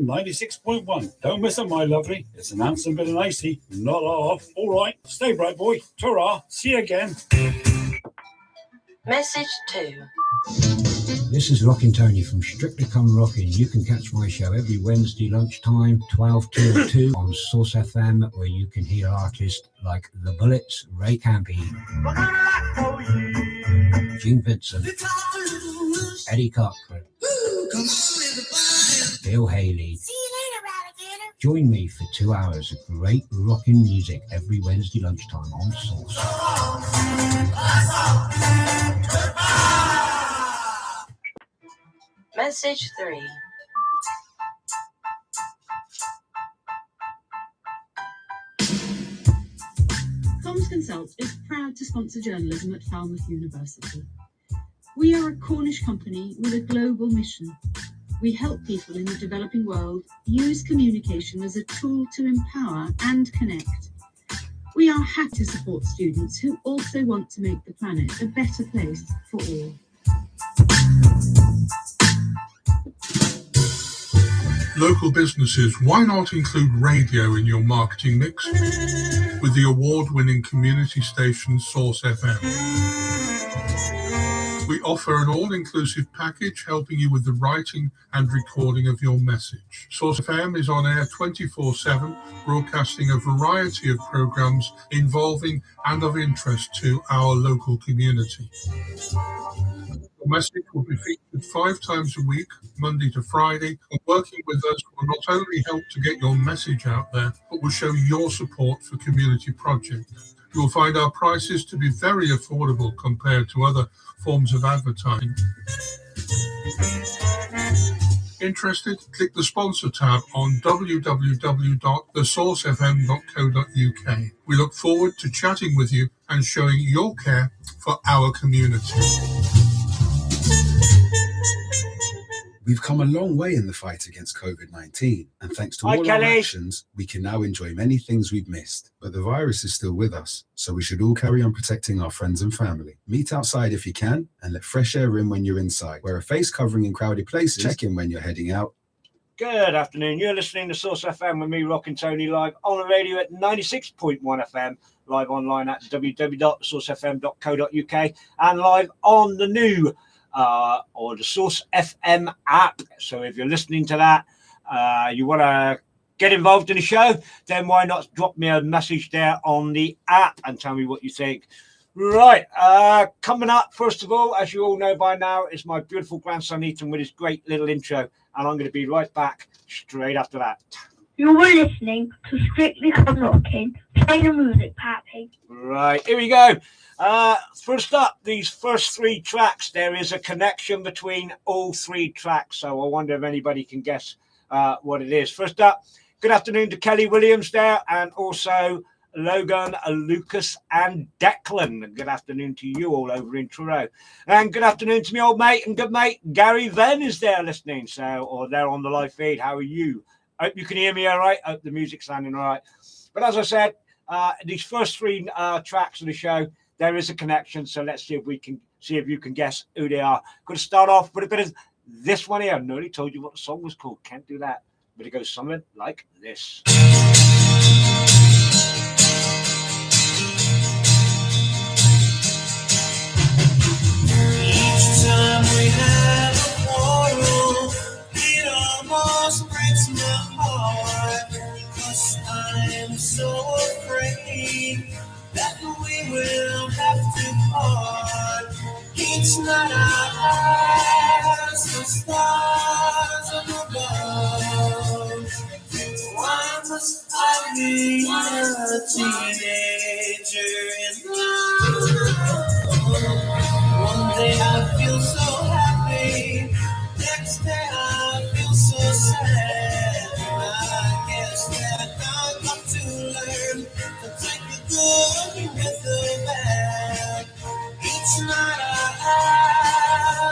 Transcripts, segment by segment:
96.1. Don't miss it, my lovely. It's an handsome bit of icy, not off. All right, stay bright, boy. Ta-ra. See you again. Message 2. This is Rockin' Tony from Strictly Come Rockin'. You can catch my show every Wednesday lunchtime, 12 till 2 on Source FM, where you can hear artists like The Bullets, Ray Campy, Gene Vincent, Eddie Cochran, Bill Haley. Join me for 2 hours of great rockin' music every Wednesday lunchtime on Source. Message 3. Comms Consult is proud to sponsor journalism at Falmouth University. We are a Cornish company with a global mission. We help people in the developing world use communication as a tool to empower and connect. We are happy to support students who also want to make the planet a better place for all. Local businesses, why not include radio in your marketing mix with the award-winning community station Source FM? We offer an all-inclusive package helping you with the writing and recording of your message. Source FM is on air 24/7, broadcasting a variety of programs involving and of interest to our local community. Your message will be featured 5 times a week, Monday to Friday, and working with us will not only help to get your message out there, but will show your support for community projects. You will find our prices to be very affordable compared to other forms of advertising. Interested? Click the sponsor tab on www.thesourcefm.co.uk. We look forward to chatting with you and showing your care for our community. We've come a long way in the fight against COVID-19, and thanks to all our actions, we can now enjoy many things we've missed. But the virus is still with us, so we should all carry on protecting our friends and family. Meet outside if you can, and let fresh air in when you're inside. Wear a face covering in crowded places. Check in when you're heading out. Good afternoon. You're listening to Source FM with me, Rockin' Tony, live on the radio at 96.1 FM, live online at www.sourcefm.co.uk, and live on the new or the Source FM app. So if you're listening to that, you want to get involved in the show, then why not drop me a message there on the app and tell me what you think. Right, coming up, first of all, as you all know by now, is my beautiful grandson Ethan with his great little intro, and I'm going to be right back straight after that. You were listening to Strictly Come Rockin'. Play the music, Pappy. Right, here we go. First up, these first 3 tracks, there is a connection between all 3 tracks, so I wonder if anybody can guess what it is. First up, good afternoon to Kelly Williams there, and also Logan, Lucas, and Declan. Good afternoon to you all over in Truro. And good afternoon to my old mate and good mate, Gary Venn is there listening, or they're on the live feed. How are you? Hope you can hear me all right. Hope the music's sounding all right. But as I said, these first 3 tracks of the show, there is a connection. So let's see if you can guess who they are. Going to start off with a bit of this one here. I nearly told you what the song was called. Can't do that. But it goes something like this. Each time we have a quarrel, it almost breaks my heart, 'cause I am so afraid that we will have to part. Each night our eyes the stars up above. Why must I be a teenager in love? One day I feel so happy, next day I feel so sad. I guess that I've got to learn to take the good with the bad. Each night I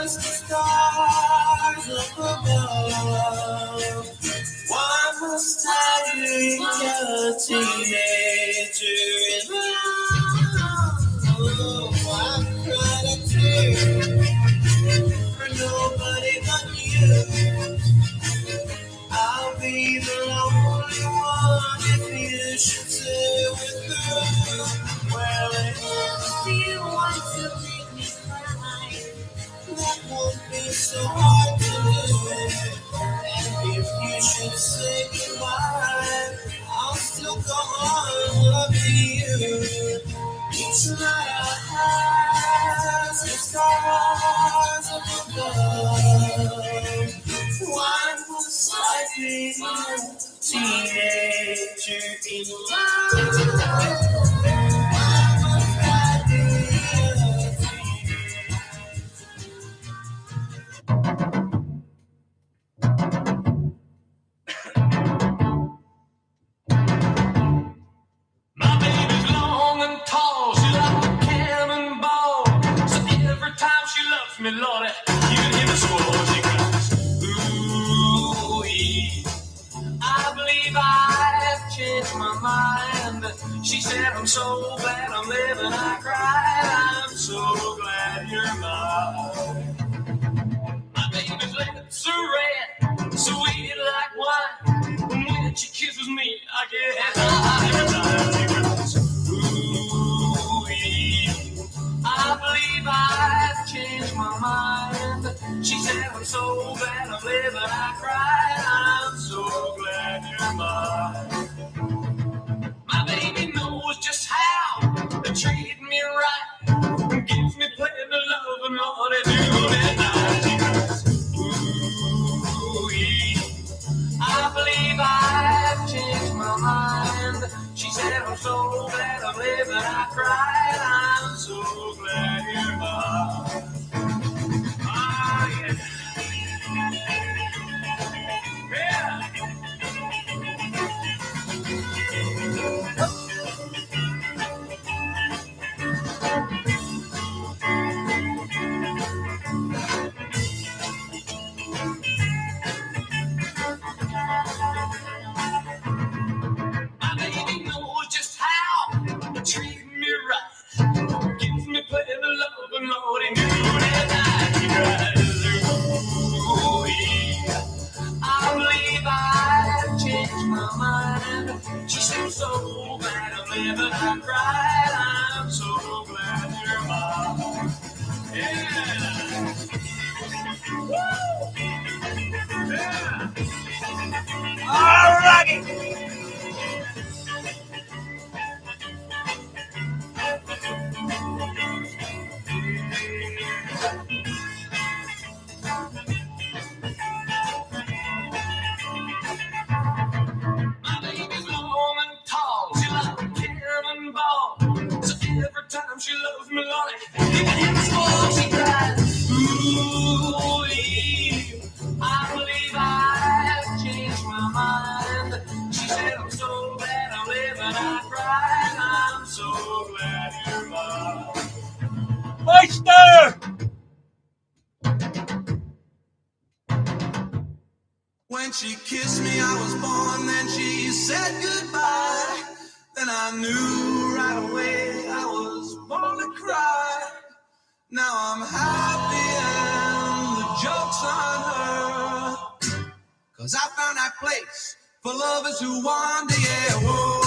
ask the stars up above, why must I be a teenager in love? Oh, I've cried a tear for nobody but you. I'll be be the lonely one if you should stay with her. Well, if you want to make me cry, that won't be so hard to do. And if you should say goodbye, I'll still come on loving you. Each night our eyes the stars of above. One was slightly teenager in love. My baby's long and tall, she like a cannonball. So every time she loves me, Lordy, you hear me squall. She cries, ooh-wee. I believe I've changed my mind. She said, I'm so glad I'm living. I cried, I'm so glad you're mine. My baby's lips are red, sweet like wine. When she kisses me, I get high every time she cries, ooh-wee. I believe I've changed my mind. She said, I'm so glad I'm living. I cried, I'm so glad you're mine. My baby knows just how to treat me right. Gives me plenty of love and all they do at night. She cries, ooh-wee. I believe I've changed my mind. She said, I'm so glad I'm living. I cried, I'm so glad you're mine. Ah, yeah. Yeah. My baby knows just how to treat me right. Gives me plenty of love and Lord, and noon and night. He cries, ooh-wee. I believe I've changed my mind. She said, I'm so glad I'm living. I cried, I'm so glad you're mine. Yeah. Woo! Yeah. All righty. My baby's long and tall, she like a cannonball. So every time she loves me, Lordy, you can hear me squall. She cries, ooh-wee. I believe I've changed my mind. She said, I'm so glad I'm living. I cried, I'm so glad you're mine. Oyster! When she kissed me, I was born, then she said goodbye. Then I knew right away I was born to cry. Now I'm happy and the joke's on her. 'Cause I found that place for lovers who wander, yeah, whoa.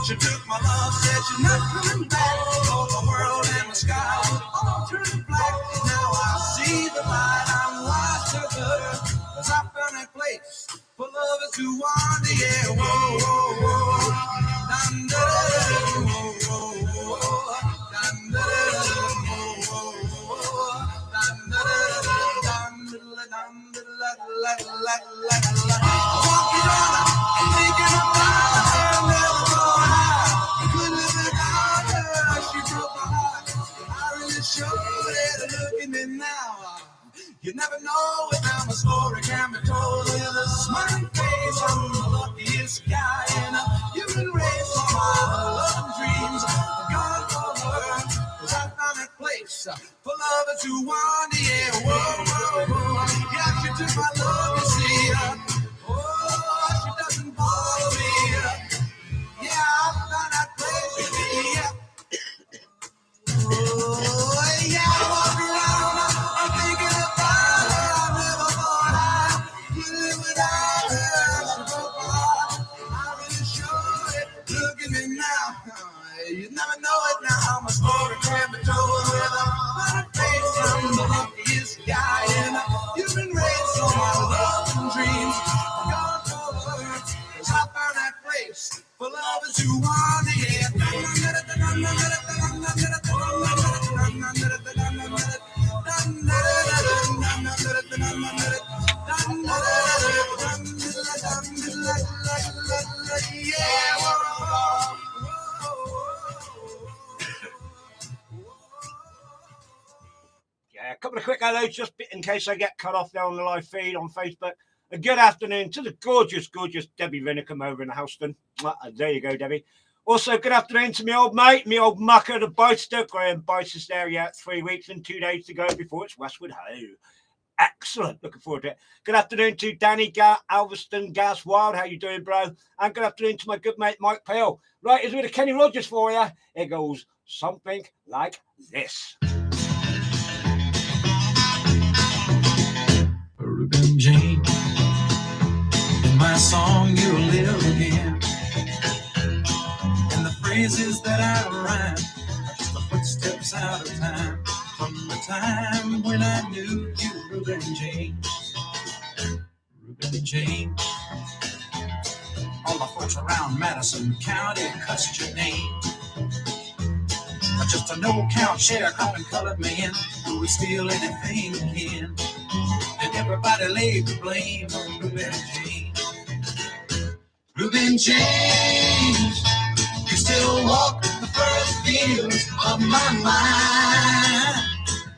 She took my love, said she's not coming back. Oh, the world and the sky would all turn black. Now I see the light, I'm wise to her. 'Cause I found that place for lovers who wander, yeah, whoa, whoa, whoa. Dun, dun, dun, whoa, whoa, whoa. Dun, dun, dun, whoa, whoa, whoa. Dun, dun, dun, dun, dun, dun, walking on her, I'm thinking about her, never going out. Couldn't live without her, she broke my heart. I really showed it, look at me now. You never know it, now my story can be told with a smiling face. I'm the luckiest guy in a human race. All my love and dreams are gone for her. 'Cause I found that place for lovers who wander, yeah, whoa, whoa, whoa. Yeah, she took my love, you see. Oh, she doesn't bother me. Yeah, now. You never know it now. My story can be told with a face. I'm the luckiest guy, and you've been raised on my love and dreams. I'm gone forward, 'cause I found that place for love is you want to hear. Yeah, a couple of quick hellos just in case I get cut off there on the live feed on Facebook. A good afternoon to the gorgeous Debbie Vinicum over in Houston. There you go, Debbie. Also, good afternoon to my old mate, my old mucker, the Byster. Graham Byster's there, yeah, 3 weeks and 2 days to go before it's Westwood Ho. Excellent. Looking forward to it. Good afternoon to Danny Alveston Gas Wild. How you doing, bro? And good afternoon to my good mate, Mike Pale. Right, here's a bit of Kenny Rogers for you. It goes something like this. Reuben James, in my song you'll live again. And the phrases that I rhyme are just the footsteps out of time. From the time when I knew you, Reuben James. Reuben James. All the folks around Madison County cussed your name. But just a no-count sharecropping colored man who would steal anything he can. And everybody laid the blame on Reuben James. Reuben James, you still walk the first fields of my mind.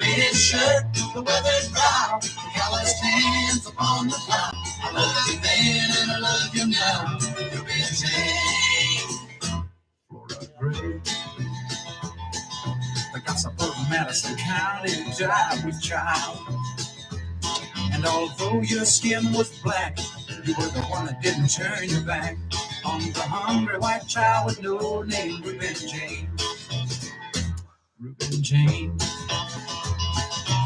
Faded shirt, the weathered brow, the calloused hands upon the plow. I loved you then and I love you now. Reuben James. Flora Gray, the gossip of Madison County died with child. And although your skin was black, you were the one that didn't turn your back on the hungry white child with no name, Reuben James. Reuben James.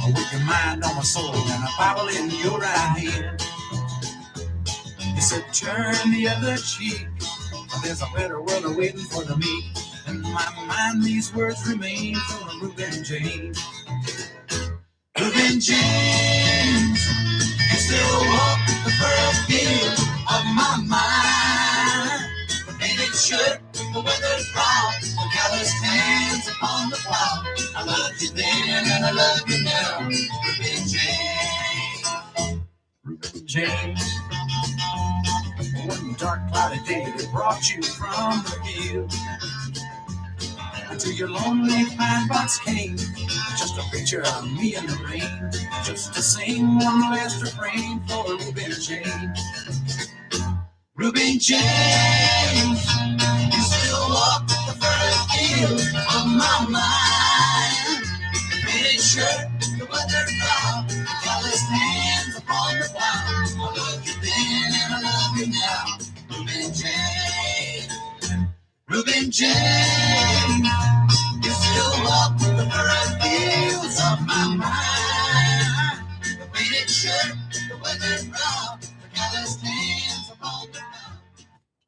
With your mind on my soul and a Bible in your right hand. You said turn the other cheek, there's a better world awaiting for the meek. In my mind these words remain from Reuben James. Reuben James, you still walk the first field of my mind. The faded shirt, the weathered brow, the calloused hands upon the plow. I loved you then and I love you now. Reuben James. Reuben James. One dark cloudy day that brought you from the field until your lonely pine box came. Just a picture of me in the rain. Just to sing one last refrain for Reuben James. Reuben James, you still walk the first field of my mind. The faded shirt, the weathered brow, the calloused hands upon the plow. I love you then and I love you now. Reuben James. Reuben James, you still walk the first fields of my mind. The faded shirt, the weathered brow, the calloused hands upon the plow.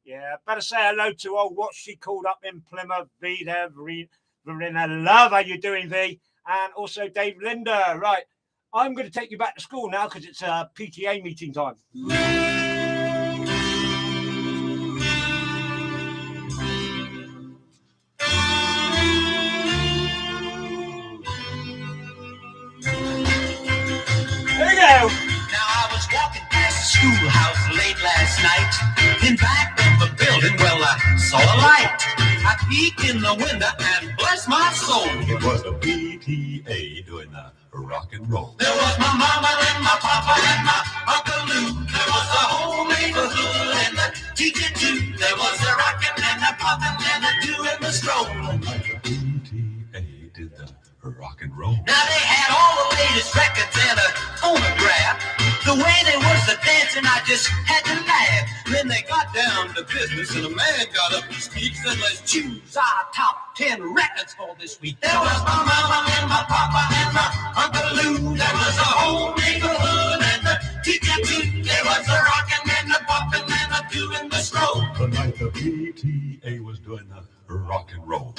Yeah, better say hello to old what she called up in Plymouth, V there, Verena Love. How you doing, V? And also Dave Linder. Right, I'm going to take you back to school now because it's PTA meeting time. There you go. Now I was walking past the schoolhouse late last night. In back of the building, well, I saw a light. I peeked in the window and bless my soul, It was the PTA doing the rock and roll. there was my mama and my papa and my Uncle Lou. There was the whole neighborhood and the teacher too. There was the rockin' and the poppin' and the doing the stroll. Like the PTA did the rock and roll. Now they had all the latest records and a phonograph. The way they was the dancing, I just had to laugh. Then they got down to business and a man got up and speaks and let's choose our top 10 records for this week. There was my mama and my papa and my Uncle Lou. There was the whole neighborhood and the teacher too. There was the rockin' and the poppin' and the doing the stroll. The night the PTA was doing the rock and roll.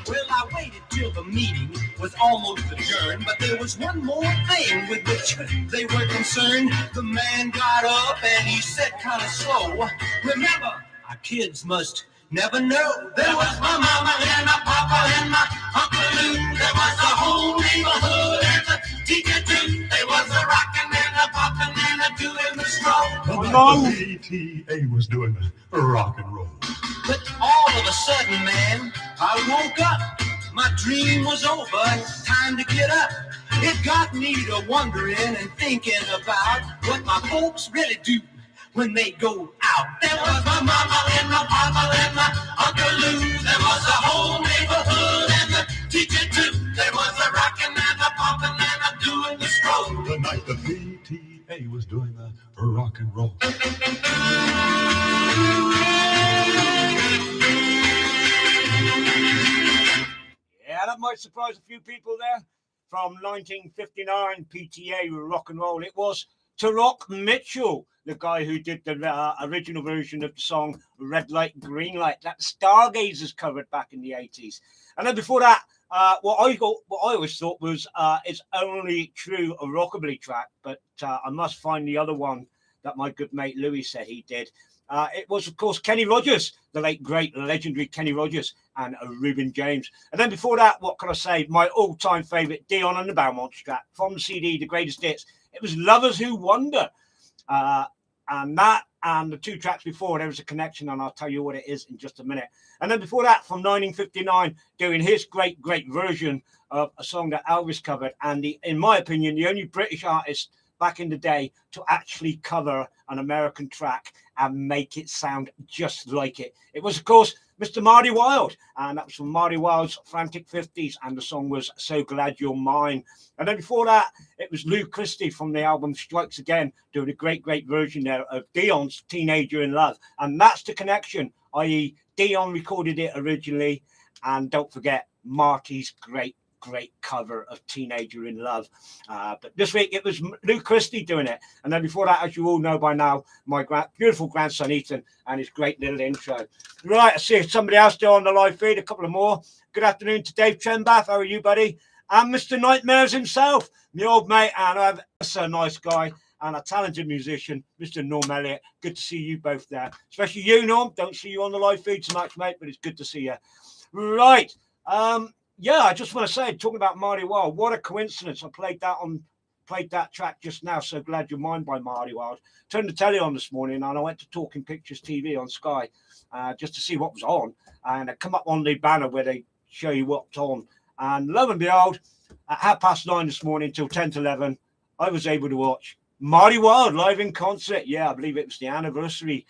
Well, I waited till the meeting was almost adjourned, but there was one more thing with which they were concerned. The man got up and he said kind of slow, remember, our kids must never know. There was my mama and my papa and my Uncle Lou. There was the whole neighborhood and the teacher too. There was a rockin' and a poppin' and a doing the stroll. The PTA was doing the rock and roll. But all of a sudden, man, I woke up. My dream was over. Time to get up. It got me to wondering and thinking about what my folks really do when they go out. There was my mama and my papa and my Uncle Lou. There was the whole neighborhood and the teacher too. There was a rockin' and a poppin' and a doing the stroll. The night the PTA was doing the rock and roll. Yeah, that might surprise a few people there. From 1959, PTA rock and roll. It was Tarok Mitchell, the guy who did the original version of the song Red Light, Green Light, that Stargazers covered back in the 80s. And then before that, what I always thought was it's only true a rockabilly track, but I must find the other one that my good mate Louis said he did. It was, of course, Kenny Rogers, the late, great, legendary Kenny Rogers, and Reuben James. And then before that, what can I say? My all-time favourite, Dion and the Belmonts track from the CD, The Greatest Hits. It was Lovers Who Wonder. And that and the two tracks before, there was a connection, and I'll tell you what it is in just a minute. And then before that, from 1959, doing his great, great version of a song that Elvis covered, and in my opinion, the only British artist back in the day to actually cover an American track and make it sound just like it. It was, of course, Mr. Marty Wilde, and that was from Marty Wilde's Frantic 50s, and the song was So Glad You're Mine. And then before that, it was Lou Christie from the album Strikes Again, doing a great, great version there of Dion's Teenager in Love. And that's the connection, i.e. Dion recorded it originally, and don't forget Marty's great cover of Teenager in Love. But this week it was Lou Christie doing it. And then before that, as you all know by now, my beautiful grandson Ethan and his great little intro. Right, I see somebody else there on the live feed, a couple of more. Good afternoon to Dave Trenbath. How are you, buddy? And Mr. Nightmares himself, my old mate, and I'm a nice guy and a talented musician, Mr. Norm Elliott. Good to see you both there. Especially you, Norm. Don't see you on the live feed so much, mate, but it's good to see you. Right. Yeah, I just want to say, talking about Marty Wilde, what a coincidence. I played that track just now, So Glad You're Mine by Marty Wilde. Turned the telly on this morning and I went to Talking Pictures TV on Sky just to see what was on. And I come up on the banner where they show you what's on. And lo and behold, at 9:30 this morning till 10 to 11, I was able to watch Marty Wilde live in concert. Yeah, I believe it was the anniversary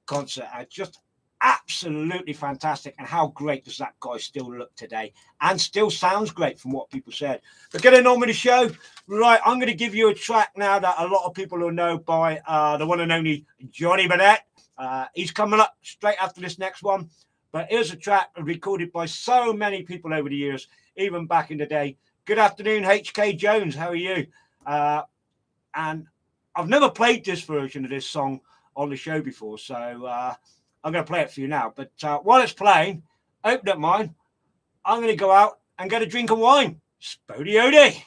concert. Just absolutely fantastic. And how great does that guy still look today, and still sounds great from what people said. But getting on with the show, right, I'm going to give you a track now that a lot of people will know by the one and only Johnny Burnett. He's coming up straight after this next one, but here's a track recorded by so many people over the years, even back in the day. Good afternoon, HK Jones, how are you? And I've never played this version of this song on the show before, so I'm going to play it for you now. But while it's playing, I hope you don't mind, I'm going to go out and get a drink of wine. Spodiote.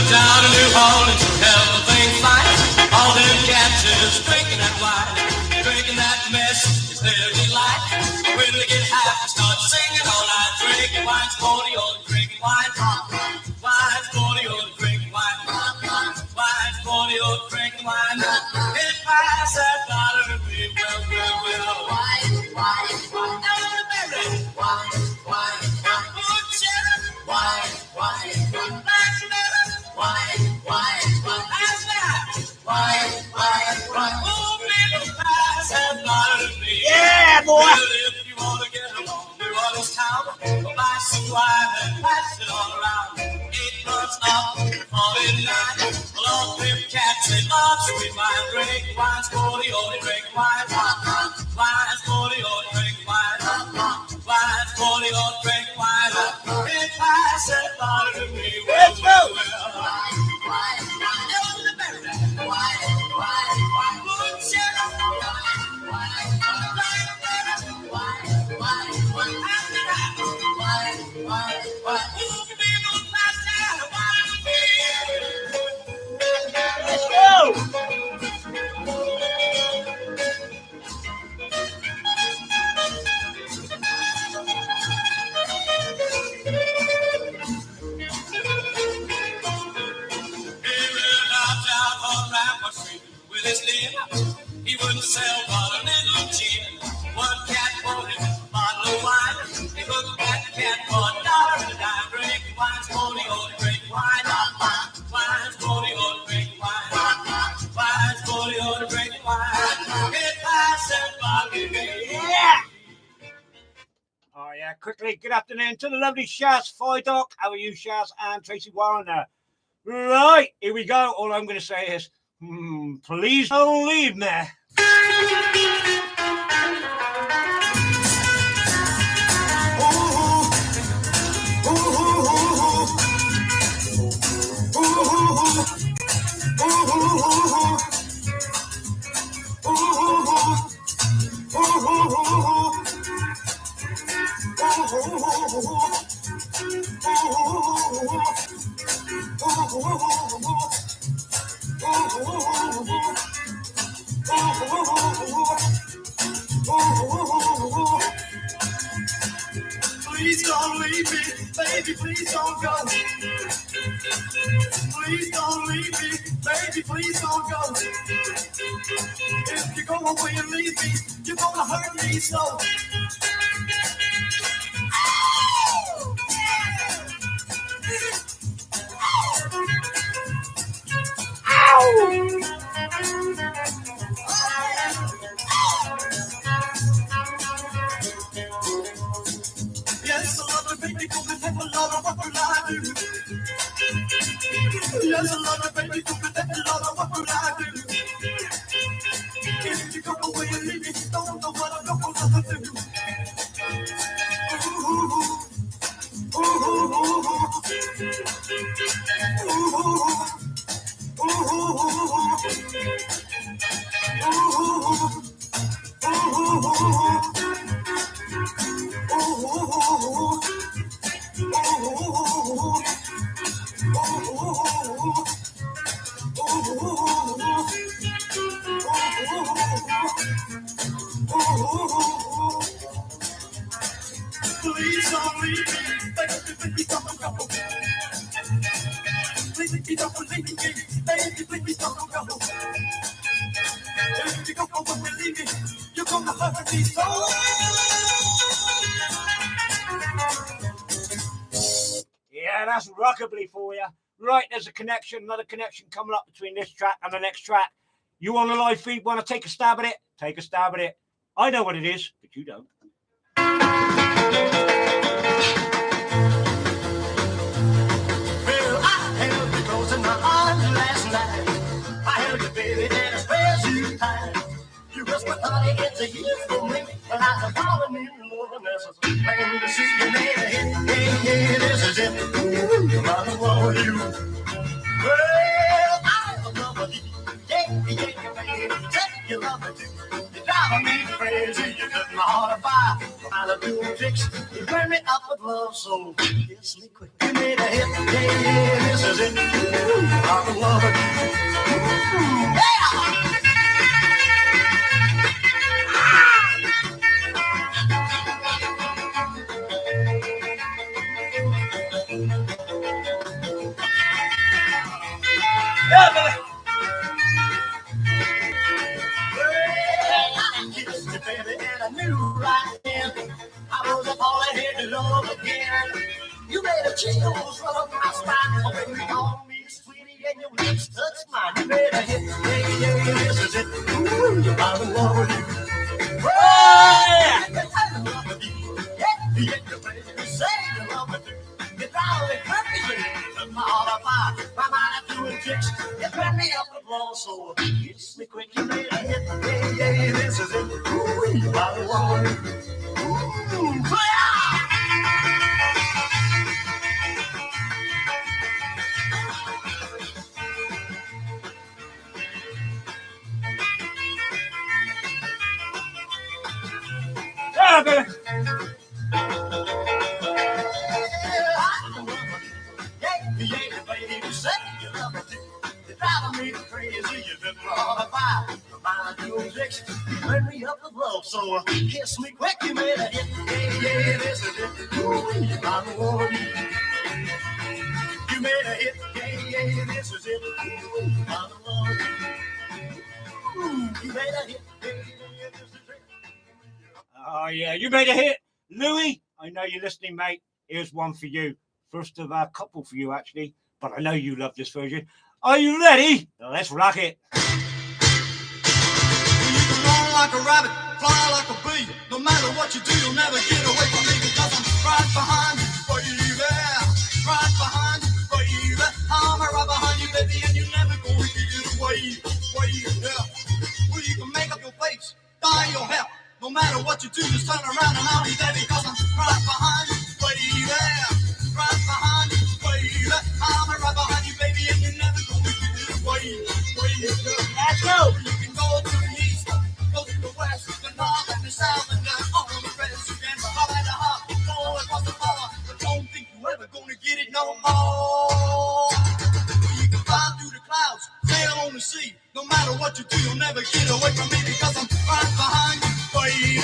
Down to New Orleans, everything's fine. All them cats is drinking that wine, drinking that mess is their delight. When they get high, they start singing all night, drinking wine, Spodiote, drinking wine, wine, Spodiote, drinking wine, wine, Spodiote, drinking wine. It pass that dollar to me, well, wine, everybody, wine, good cherry, wine, black lemon. Yeah, boy. Well, if you want to get along, New Orleans town, buy some wine and pass it all around. 8 months what's up on it night. Long live cats and love, sweet wine, drink wine, sporty, oldie, drink wine, wine, sporty, oldie, drink wine, wine, sporty, oldie, drink wine. If I said bother to me, well, well, let's go! With his lip, he wouldn't sell but a little gin. One cat wanted a bottle of wine. He looked at the cat for $1 and a dime. Drink wine, sporty, old drink wine. Wine, sporty, old drink wine. Wine, sporty, old drink wine. If I said Bobby, yeah. Oh yeah, quickly, good afternoon to the lovely Shaz Fidoc. How are you, Shaz and Tracy Warren there? Right, here we go. All I'm going to say is, please don't leave me. Please don't leave me, baby, please don't go. Please don't leave me, baby, please don't go. If you go away and leave me, you're gonna hurt me so. Yes, I love you, baby, come and take a lot of what will I do? Yes, I love you, baby, come and take a lot of what will I do? If you go away and leave me, don't know what I'm gonna do. Please don't leave me, baby, don't go. Please don't leave me, baby, please don't go. If you go away and leave me, you're gonna hurt me so. Yeah, that's rockabilly for you. Right, there's a connection, another connection coming up between this track and the next track. You on the live feed want to take a stab at it? Take a stab at it. I know what it is, but you don't. Well, I held you close in my arms last night. I held you, baby, and I swear you tight. You whispered, honey, it's a year for me. And I said, falling in love, and this is plain to see you made a hit. Yeah, this is it. Ooh, I want you. Well, I love you. Yeah, baby. Take your love too. You're driving me crazy. You took my heart afire. Trying to do a fix. You burn me up with love, so kiss me quick. You made a hit. Yeah, this is it. Ooh, I love you. Ooh, yeah. Yeah, baby. I kissed you, baby, and I knew right then I was falling into love again. You made a chills run up my spine when you called me sweetie and your lips touched mine. You made a hit, yeah, this is it. Ooh, I'm in love with you. Oh, yeah. I'm in love with you. Yeah, you baby, say you love me too. You drive me crazy. Took my heart apart. So kiss me quick, you better hit. Yeah, this is it. Ooh, my Lord. Ooh, Yeah, baby. Yeah, baby, say you love me too. You're driving me crazy. You've been on a fire. Mind your tricks. You turn me up with love. So kiss me quick, you made a hit. Yeah, this is it. Ooh, my Lord. You made a hit. Yeah, this is it. Ooh, my Lord. Ooh, you made a hit. Yeah, this is it. Oh, yeah, you made a hit. Louis, I know you're listening, mate. Here's one for you. First of a couple for you, actually. But I know you love this version. Are you ready? Let's rock it. You can run like a rabbit, fly like a bee. No matter what you do, you'll never get away from me because I'm right behind you, baby. Right behind you, baby. I'm right behind you, baby, and you're never going to get away. Yeah. Well, you can make up your face, dye your hair. No matter what you do, just turn around and I'll be there because I'm right behind you, baby. Right behind you, baby. I'm right behind you, baby, and you're never going to get away. Let's go. You can go to the east, go to the west, the north and the south, and then all the rest. You can hop at the hop, go across the floor, but don't think you're ever going to get it no more. You can fly through the clouds, sail on the sea. No matter what you do, you'll never get away from me because I'm right behind you, baby.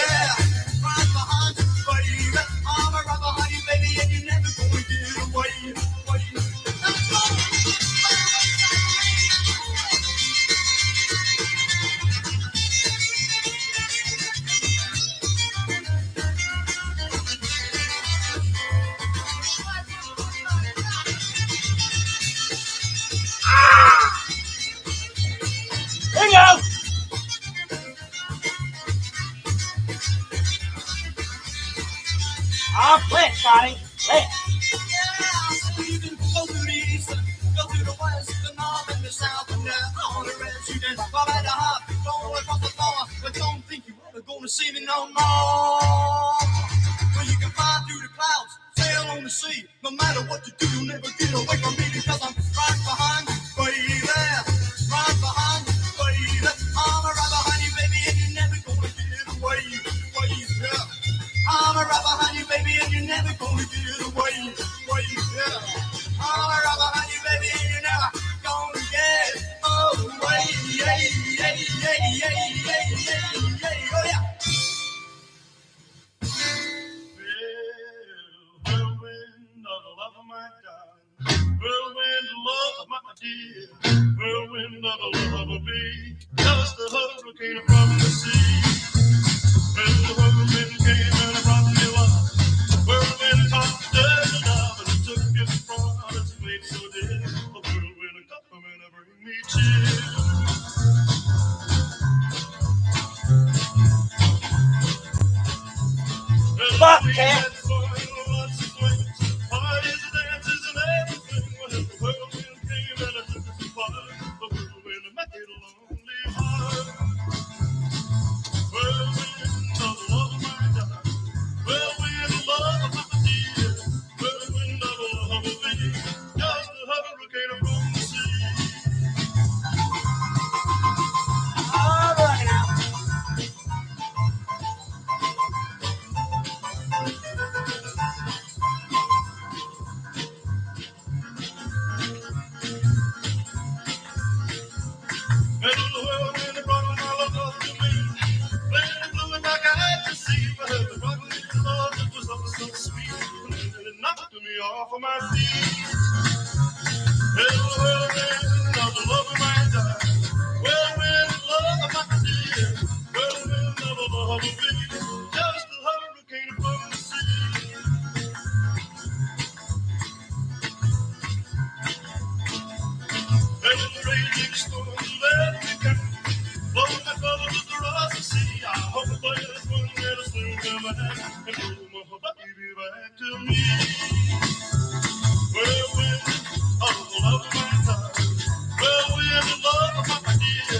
Right behind you, baby. I'm right behind you, baby, and you're never going to get away. Let's go. Here you go. I'll play it, Scotty. Play it. You can go to the east, go to the west, the north and the south, and all the rest. You can fly at the hop, go across the floor, but don't think you're ever gonna see me no more. Well, you can fly through the clouds, sail on the sea. No matter what you do, you'll never get away from me because I'm right behind you, baby. Right behind you, baby. I'm right behind you, baby, and you're never gonna get away. Yeah. I'm right behind you, baby, and you're never gonna get away. Yeah. I'm right behind you, baby, and you're never gonna get away. Oh yeah. Whirlwind of the love of my darling, whirlwind of love of my dear, whirlwind of the love of me, just a hurricane from the sea. When the whirlwind came and it brought me love, whirlwind tossed the dirt up and it took it from its made so dear. The whirlwind come and bring me cheer. Fuck, cat. Off of my feet. Well, of the love of my time. Well, love of my dear. Well, of the love of me. Just a hurricane from the sea. And the raging storms let me come. Blow my color with the rusty sea. I hope the players one will soon come back and pull my baby back to me. Well, of the love of my time. Well, the love of my dear.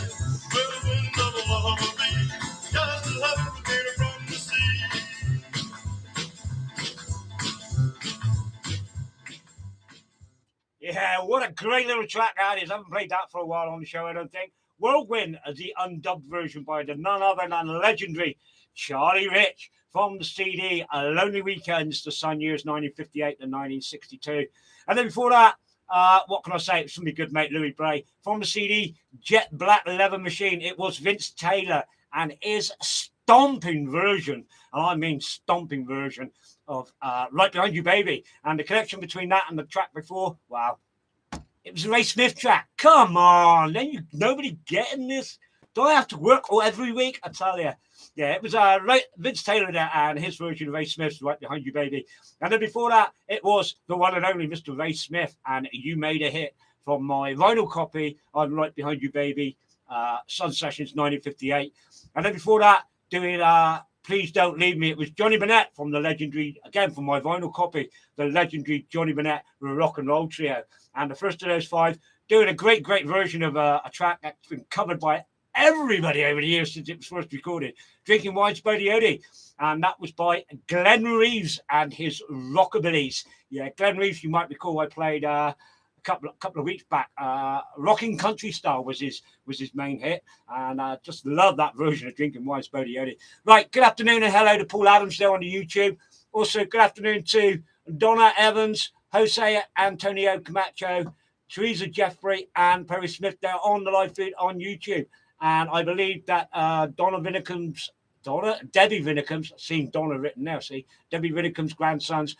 Yeah, what a great little track that is. I haven't played that for a while on the show, I don't think. Whirlwind as the undubbed version by the none other than legendary Charlie Rich from the CD Lonely Weekends, the Sun Years 1958 to 1962. And then before that, what can I say? It's from my good mate Louis Bray from the CD Jet Black Leather Machine. It was Vince Taylor and his stomping version, and I mean stomping version of Right Behind You Baby. And the connection between that and the track before, wow. It was a Ray Smith track. Come on, nobody getting this? Do I have to work every week? I tell you. Yeah, it was Vince Taylor there and his version of Ray Smith's Right Behind You Baby. And then before that, it was the one and only Mr. Ray Smith and You Made a Hit from my vinyl copy on Right Behind You Baby, Sun Sessions 1958. And then before that, doing Please Don't Leave Me, it was Johnny Burnett from the legendary, again from my vinyl copy, the legendary Johnny Burnett Rock and Roll Trio. And the first of those five, doing a great version of a track that's been covered by everybody over the years since it was first recorded, Drinking Wine Spodioti. And that was by Glenn Reeves and his Rockabillys. Yeah, Glenn Reeves, you might recall, I played a couple of weeks back. Rockin' Country Style was his main hit, and I just love that version of Drinking Wine Spodioti. Right, good afternoon and hello to Paul Adams there on the YouTube. Also, good afternoon to Donna Evans, Jose Antonio Camacho, Teresa Jeffrey, and Perry Smith there on the live feed on YouTube. And I believe that Debbie Vinnicum's, seeing Donna written now, Debbie Vinnicum's grandsons,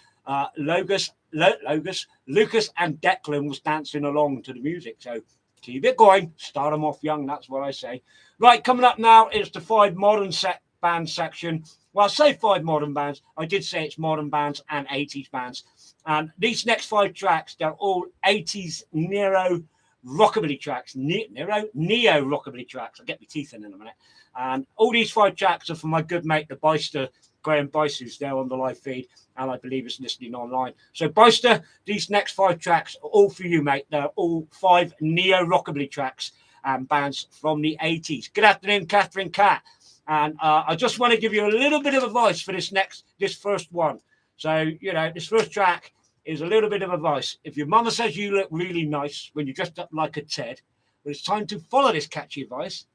Lucas and Declan was dancing along to the music. So keep it going, start them off young, that's what I say. Right, coming up now is the 5 modern band section. Well, I say 5 modern bands. I did say it's modern bands and 80s bands. And these next 5 tracks, they're all 80s Neo rockabilly tracks. Neo rockabilly tracks. I'll get my teeth in a minute. And all these 5 tracks are from my good mate, the Beister, Graham Bice, who's there on the live feed, and I believe is listening online. So, Beister, these next 5 tracks are all for you, mate. They're all 5 Neo rockabilly tracks and bands from the 80s. Good afternoon, Catherine Cat. And I just want to give you a little bit of advice for this first one. So, this first track is a little bit of advice. If your mama says you look really nice when you're dressed up like a Ted, well, it's time to follow this catchy advice.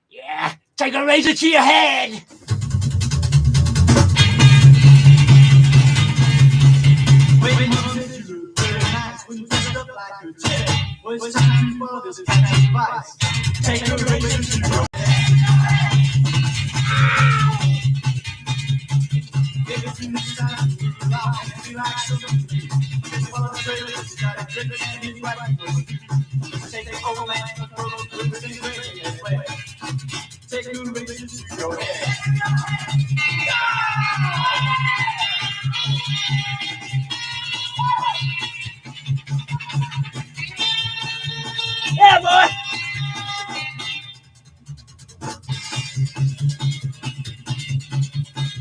Yeah, take a razor to your head. When you said you look very nice when you dressed up like a Ted, well, it's time to follow this catchy advice. Take a razor to your Take it to the side, you laugh and feel like something. Just follow the trail, it's got a trick and it's right for you. Take the old man, the photo, put it in the way. Take a razor to your head. Yeah, boy.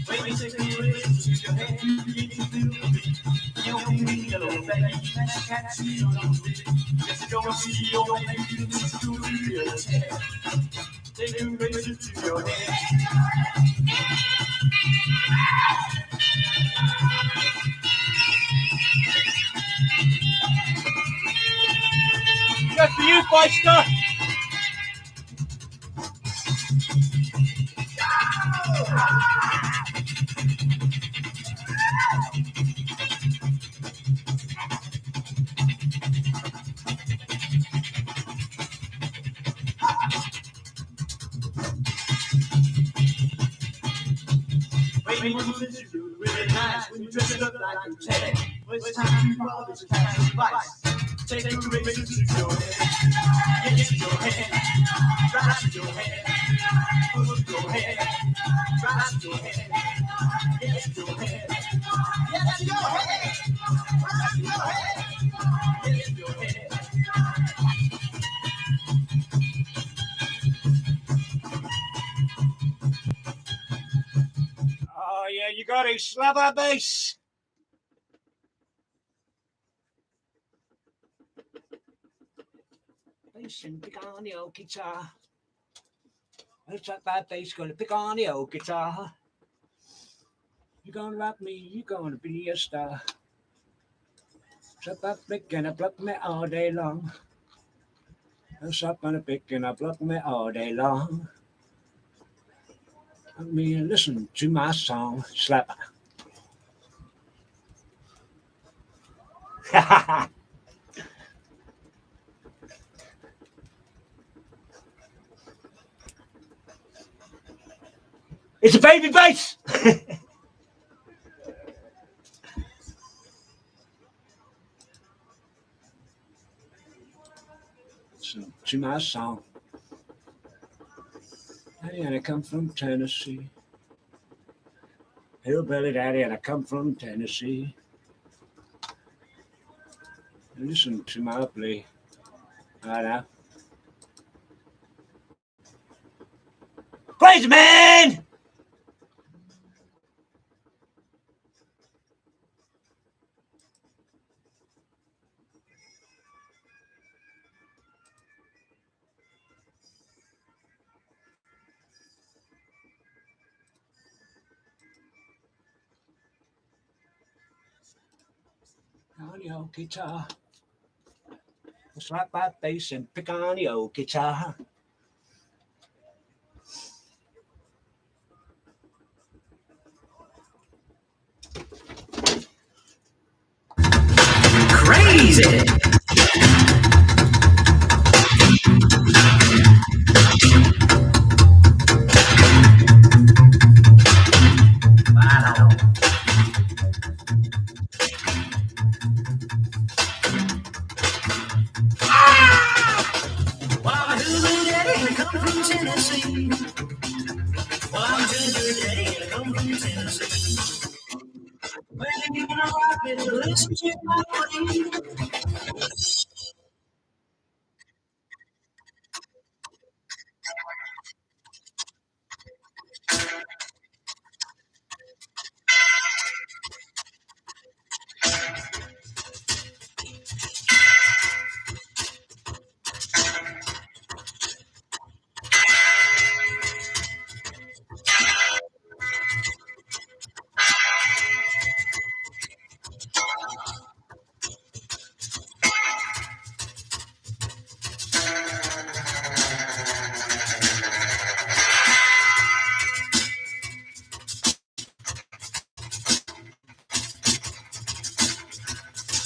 When you take a razor to your head, you need to feel the beat. You don't need a little baggy, that's catchy on the beat. Just go and see your man, you need to do your head. Take a razor to your head. Good for you, Beister. When you said you look really nice when you dress up like a Ted, well, it's time to follow this catchy advice. Take a razor to your head, get to your head, right to your head, put to your head, right to your head, get to your head, get to your head, right to your head, get to your head. Oh, yeah, you got to slap our bass. Bass and pick on the old guitar. Let's slap that bass, gonna pick on the old guitar. You're gonna rock me, you're gonna be a star. Shut up, pick and I pluck me all day long. Shut up and I pick and I pluck me all day long. Let me listen to my song. Slap. It's a baby bass. Listen to my song. Daddy, and I come from Tennessee. Hillbilly daddy, and I come from Tennessee. Listen to my plea. Right now. Crazy man! On your guitar. Slap my bass and pick on your guitar. Crazy. Well, I'm a hillbilly daddy and I come from Tennessee. Well, I'm a hillbilly daddy and I come from Tennessee. Well, you know I've been listening to my plea.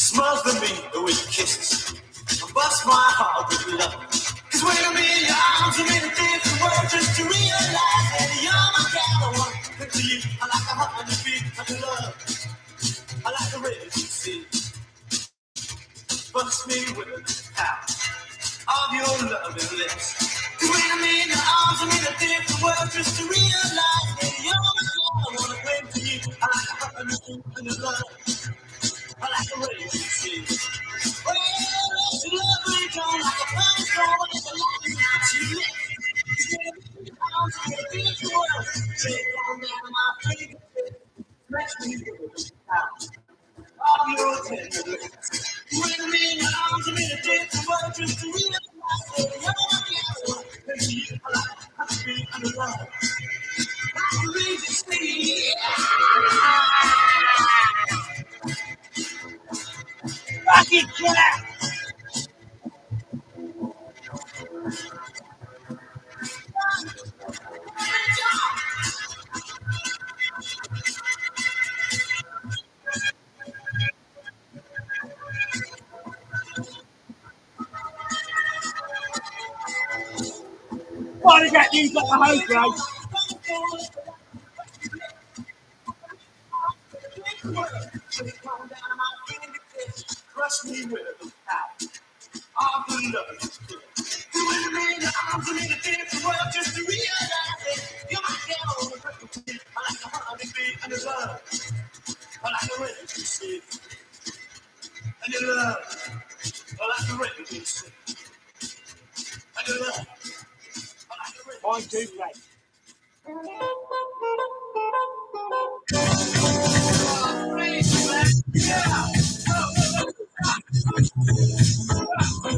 Smother me with kisses, bust my heart with love. Cause when I'm in your arms, I'm in a different world. Just to realize that you're my gal, I want to cling to you. I like a heartbeat of love. I like a raging sea. Bust me with the power of your loving lips. Cause when I'm in your arms, I'm in a different world. Just to realize that you're my gal, I want to cling to you. I like a heartbeat of love. I like a raging sea. Well, it's a lovely tone, like a fine storm, it's a lovely night to live. I'm to the beach world, take on down my fingertips, touch me with the power of your tender lips. When I'm in your arms, I'm in a different world, just to realize that you're my gal. Baby, you are like a street under love, like a raging sea. Rocky Jack! Why did that use like a hose, bro? Crush me with the power of the love. When I'm in your arms, I'm in a different world, just to realize that you're my gal. I like a heartbeat and your love. I like a raging sea. And your love. I like a raging sea. And your love. I like a raging sea. 1, 2, 3.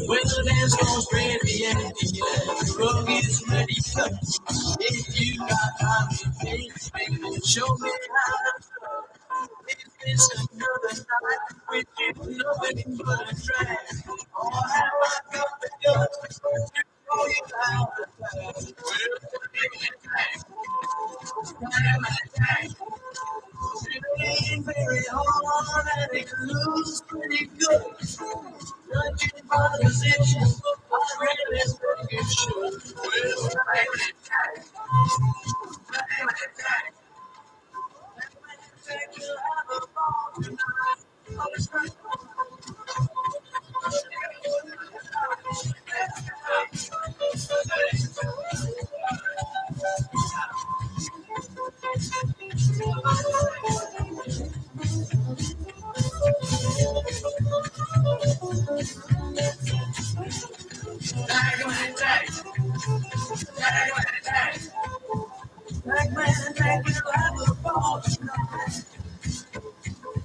When the dance goes crazy and the road gets ready, if you got time to take, baby, show me how. It's another night with you, nothing but a drag. Oh, how I got the guts to show you how to play. It ain't very hard and it looks pretty good. Judging by the position, I really think it should. Well, you'll have a ball tonight. Jack, you'll have a ball tonight.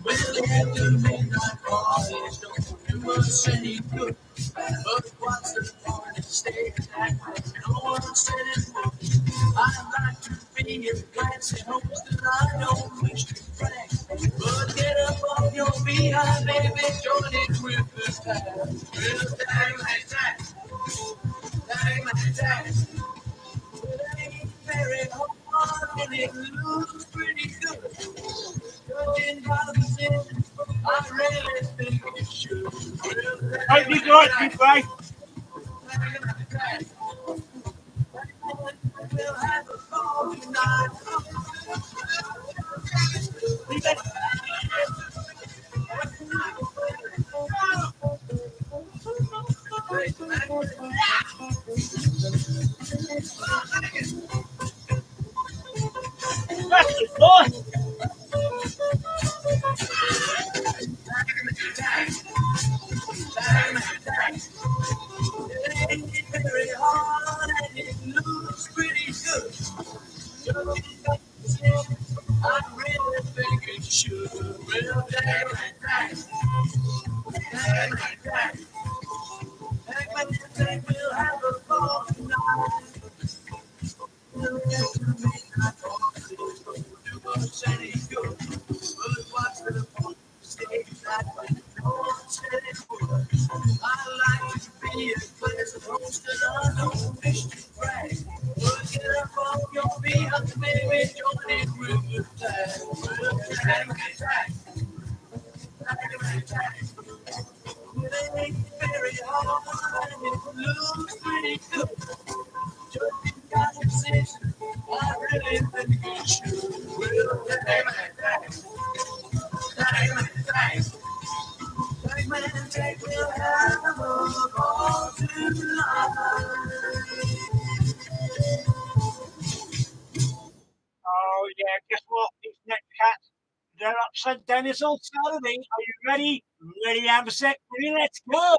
Well, after midnight parties don't do us any good. But what's the point of staying that way? No one said it would. I'd like to be a glancing host and I don't wish to brag. But get up on your behind, baby, join it with the tag. Well, dang like that. Dang like that. Well, it ain't very hard and it looks pretty good. Judging by the position, I really think you should. Hope you got it, bye. We'll have a ball tonight. That's it, boy. It ain't very hard and it looks pretty good. I really think it should. Well, dang like that. Dang like that. Dang like that. We'll have a ball tonight. We'll get to midnight parties. Don't do us any good. But what's the point? Stay that way. No one said it would. I like to be a pleasant host and I don't wish to brag. But get up on your feet, baby, join it with the tag. Well, tag, tag. Tag, tag. It ain't very hard and it looks pretty good. Judging by the position, I really think it should. Well, tag, tag. Tag, tag. Tag, tag, we'll have a ball tonight. Oh, yeah, guess what? These next cats, they're upside down. It's all Saturday. Are you ready? Ready to have a set? Ready, let's go.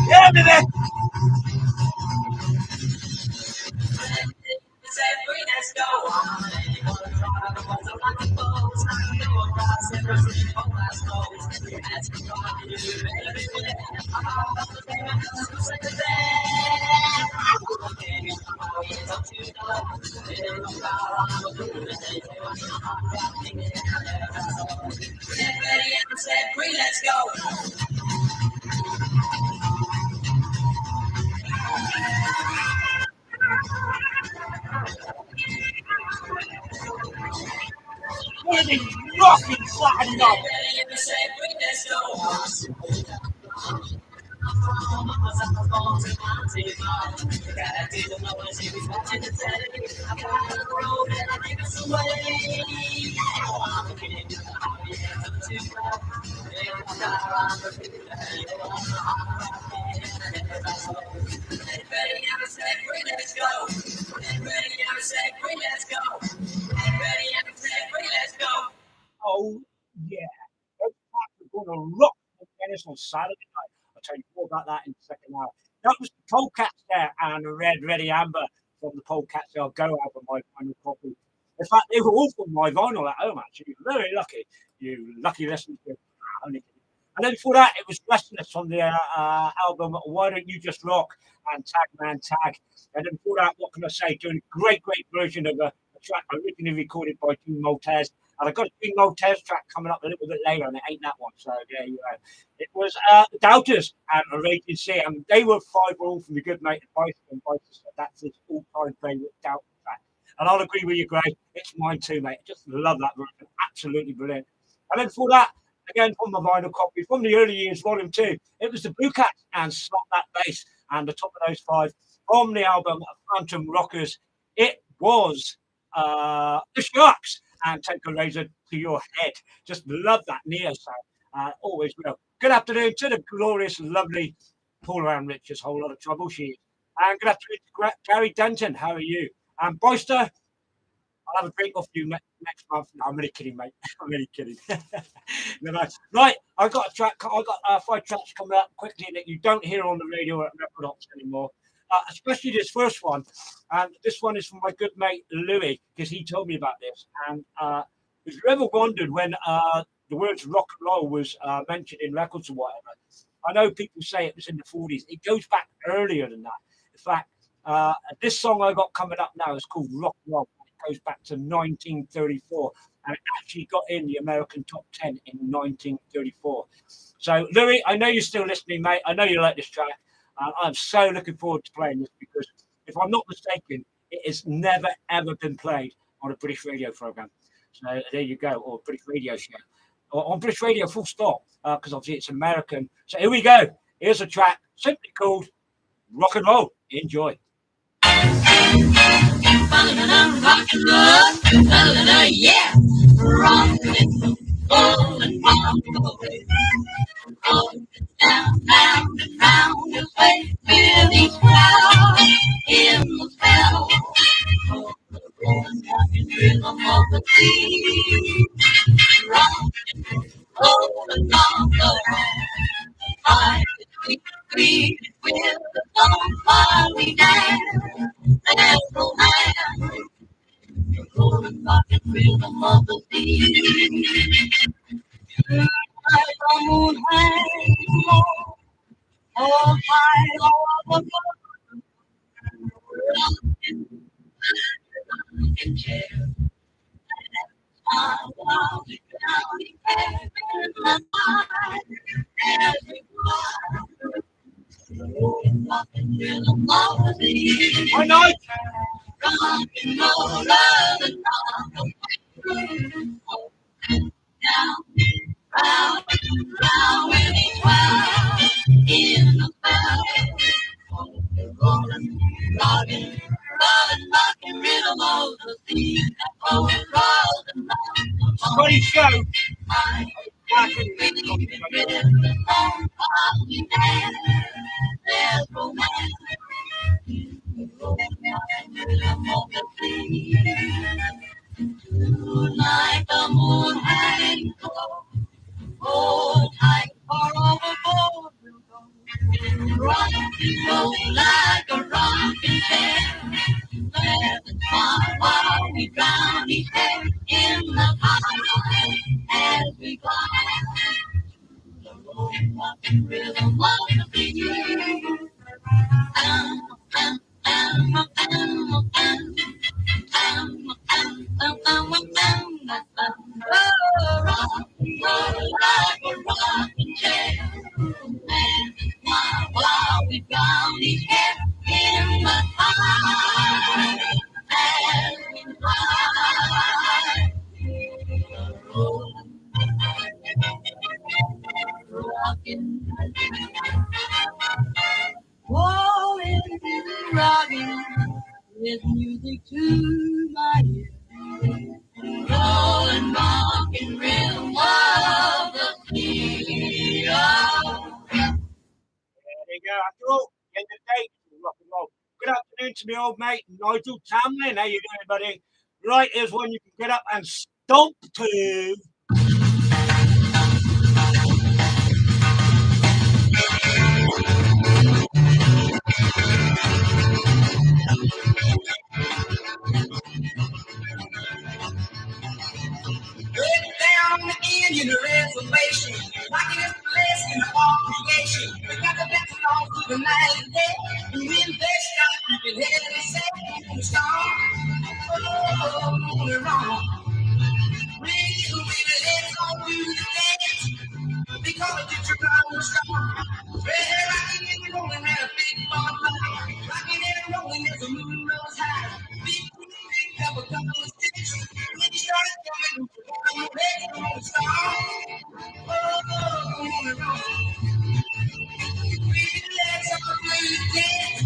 Yeah, baby. Let's go. bloody rocking Saturday night. Oh, yeah. Those Pats are going to rock the tennis on Saturday night. I'll tell you more about that in the second hour. That was the Polecats there and Red Ready Amber from the Polecats I'll Go album, my final copy. In fact, they were all from my vinyl at home, actually. Very lucky. You lucky listeners. And then before that, it was Restless from the album Why Don't You Just Rock and Tag Man Tag. And then before that, what can I say? Doing a great version of a track originally recorded by Gene Moltez. And I've got a Gene Moltez track coming up a little bit later, and it ain't that one. So, there you go. It was the Doubters and a Raging Sea. And they were 5-all from the good mate Bison. And Bison said that's his all-time favourite Doubters track. And I'll agree with you, Gray. It's mine too, mate. I just love that version. Absolutely brilliant. And then before that, again, from my vinyl copy, from the early years, volume 2, it was the Blue Cats and Slap That Bass. And the top of those 5 from the album Phantom Rockers, it was the Sharks and Take a Razor to Your Head. Just love that neo sound. Always will. Good afternoon to the glorious, lovely Paula Ann Richards. Whole lot of trouble she is. And good afternoon to Gary Denton. How are you? And Boyster, I'll have a drink off you next month. No, I'm really kidding, mate. I'm really kidding. No. Right, I've got 5 tracks coming up quickly that you don't hear on the radio at Record Ops anymore. Especially this first one. And this one is from my good mate Louis, because he told me about this. And if you ever wondered when the words rock and roll was mentioned in records or whatever, I know people say it was in the 40s. It goes back earlier than that. In fact, this song I got coming up now is called Rock and Roll. It goes back to 1934. And it actually got in the American top 10 in 1934. So, Louis, I know you're still listening, mate. I know you like this track. I'm so looking forward to playing this because, if I'm not mistaken, it has never, ever been played on a British radio program. So there you go, or a British radio show. Or on British radio, full stop, because obviously it's American. So here we go. Here's a track simply called Rock and Roll. Enjoy. Rock and roll, yeah, rock and roll and roll away. Down, down, down, your way, feel each crowd in the spell. Rock and rhythm of the sea. Rock and roll and roll away. I we with the song while we dance. There's no man. Rolling rock and rhythm of the sea. Like the moon hangs low, oh high over the chair. While we cloudy hair in the night, rolling rock and rhythm of the sea. One night. Rock and roll, and rock down, round, round, and each round in the bell. Rolling, rocking, rocking, rhythm of the sea. Oh, rolling, Funny show. I can rhythm of the dance. There's romance. Rhythm of the sea. Tonight the moon hangs low. Hold tight or overboard we'll go. Rock and roll like a rocking chair. Let the smile while we drown each day in the pie as we glide. The rolling rocking rhythm of the sea. Like a rocking chair. And while we drown each head in the tide as we glide. after all, end of the day, rock and roll. Good afternoon to my old mate, Nigel Tamlin. How you doing, buddy? Right, here's one you can get up and stomp to. Down on the Indian reservation, like it's the best in all creation. We got the best song to the night and day. And when they stop, you can hear them say, the song, oh, we're wrong. We do let's go do the dance. Because it's your power strong. Red rocking and rolling at a big bonfire. Rocking and rolling as the moon goes high. Big have a couple of sticks. When you start coming, you're ready to start. Oh, we're wrong. We let's go do the dance.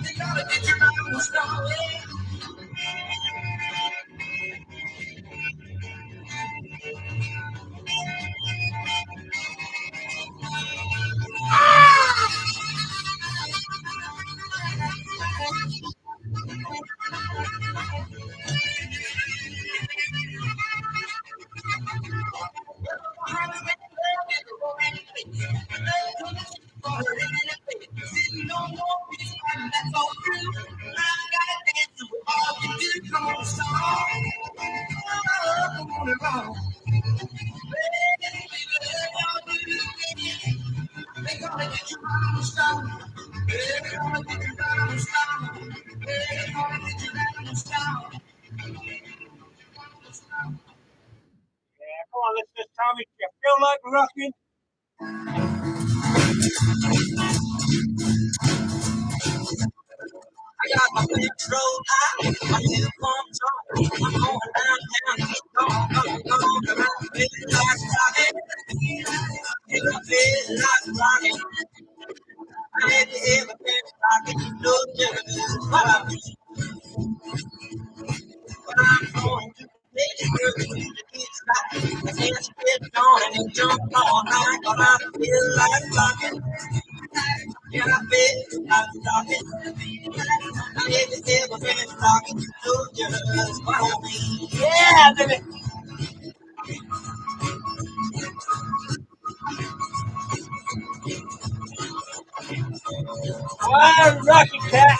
Because it's your power strong. Come on, let's just tell me, do you feel like rocking? I got my petrol high, my new pump on. I'm going downtown, going around, feeling like rocking. Feeling like rocking. I had to ever been rocking, no different. But I'm going to make it good. I can't spit on and jump all night, but I feel like rocking. Yeah, I feel like rocking. I ain't ever been rocking, so just follow me. Yeah, baby. Why, Rocky Cat?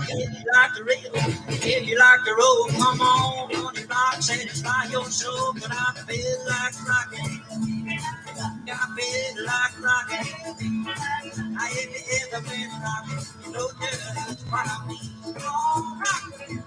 If you like the rhythm, if you like the roll, come on the rock, satisfy your soul. But I feel like rocking. Yeah, I feel like rocking. I ain't ever been rocking, so just follow me. Oh, rocking.